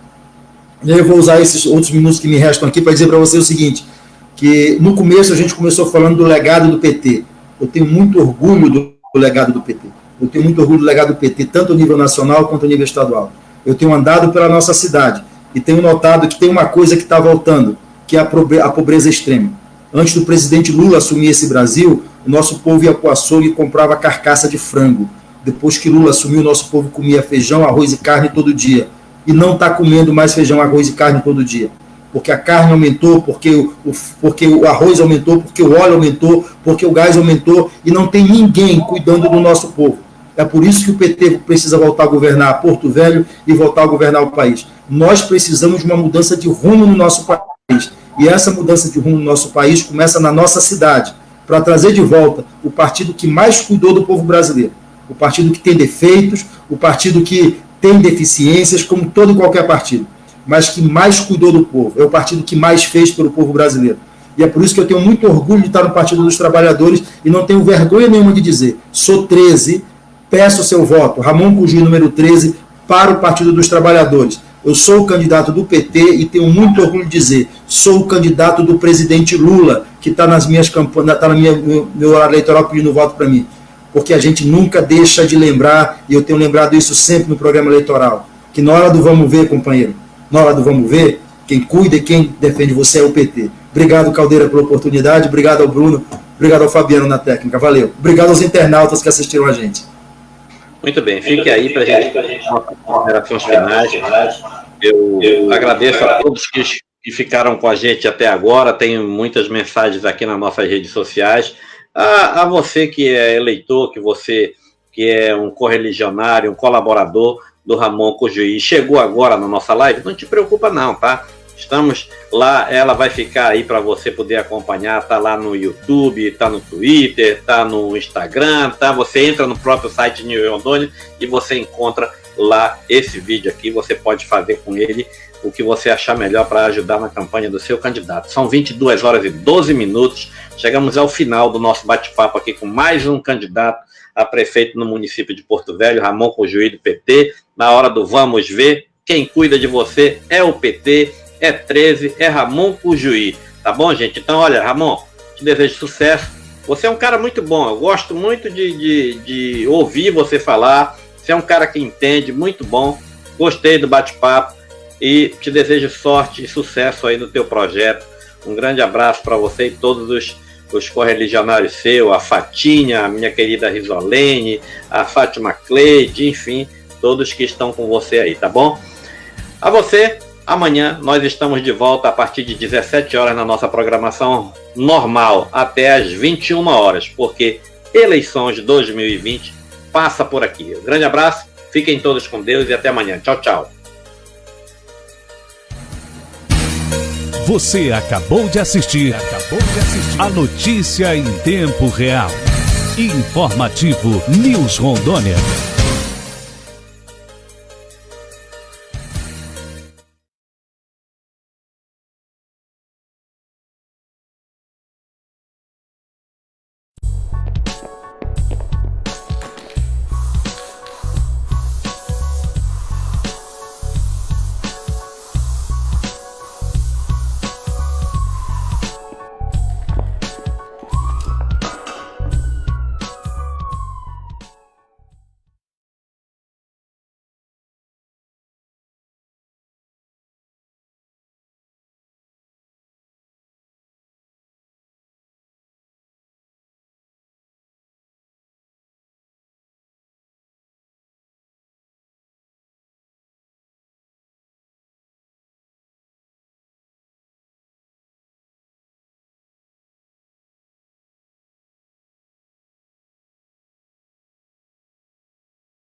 E eu vou usar esses outros minutos que me restam aqui para dizer para você o seguinte, que no começo a gente começou falando do legado do PT. Eu tenho muito orgulho do legado do PT. Eu tenho muito orgulho do legado do PT, tanto a nível nacional quanto a nível estadual. Eu tenho andado pela nossa cidade e tenho notado que tem uma coisa que está voltando, que é a pobreza extrema. Antes do presidente Lula assumir esse Brasil, o nosso povo ia para o açougue e comprava carcaça de frango. Depois que Lula assumiu, o nosso povo comia feijão, arroz e carne todo dia. E não está comendo mais feijão, arroz e carne todo dia. Porque a carne aumentou, porque o arroz aumentou, porque o óleo aumentou, porque o gás aumentou, e não tem ninguém cuidando do nosso povo. É por isso que o PT precisa voltar a governar Porto Velho e voltar a governar o país. Nós precisamos de uma mudança de rumo no nosso país. E essa mudança de rumo no nosso país começa na nossa cidade, para trazer de volta o partido que mais cuidou do povo brasileiro. O partido que tem defeitos, o partido que tem deficiências, como todo e qualquer partido, mas que mais cuidou do povo. É o partido que mais fez pelo povo brasileiro. E é por isso que eu tenho muito orgulho de estar no Partido dos Trabalhadores e não tenho vergonha nenhuma de dizer, sou 13, peço o seu voto, Ramon Cujui, número 13, para o Partido dos Trabalhadores. Eu sou o candidato do PT e tenho muito orgulho de dizer, sou o candidato do presidente Lula, que está nas minhas campanhas, está no meu horário eleitoral pedindo voto para mim. Porque a gente nunca deixa de lembrar, e eu tenho lembrado isso sempre no programa eleitoral, que na hora do vamos ver, companheiro, na hora do vamos ver, quem cuida e quem defende você é o PT. Obrigado, Caldeira, pela oportunidade, obrigado ao Bruno, obrigado ao Fabiano na técnica, valeu. Obrigado aos internautas que assistiram a gente. Muito bem, fique aí para a gente considerações finais. Eu agradeço a todos que ficaram com a gente até agora, tem muitas mensagens aqui nas nossas redes sociais. A você que é eleitor, você que é um correligionário, um colaborador do Ramon Cojuí, chegou agora na nossa live, não te preocupa não, tá? Estamos lá, ela vai ficar aí para você poder acompanhar, tá lá no YouTube, tá no Twitter, tá no Instagram, tá? Você entra no próprio site New Rondônia e você encontra lá esse vídeo aqui, você pode fazer com ele o que você achar melhor para ajudar na campanha do seu candidato. São 22 horas e 12 minutos, chegamos ao final do nosso bate-papo aqui com mais um candidato a prefeito no município de Porto Velho, Ramon Cojuí do PT. Na hora do vamos ver, quem cuida de você é o PT, é 13, é Ramon Cojuí, tá bom, gente? Então, olha, Ramon, te desejo sucesso, você é um cara muito bom, eu gosto muito de ouvir você falar, você é um cara que entende, muito bom, gostei do bate-papo e te desejo sorte e sucesso aí no teu projeto. Um grande abraço para você e todos os correligionários seus, a Fatinha, a minha querida Risolene, a Fátima Cleide, enfim, todos que estão com você aí, tá bom? A você, amanhã nós estamos de volta a partir de 17 horas na nossa programação normal, até às 21 horas, porque eleições de 2020 passa por aqui. Um grande abraço, fiquem todos com Deus e até amanhã. Tchau, tchau. Você acabou de assistir a notícia em tempo real. Informativo News Rondônia.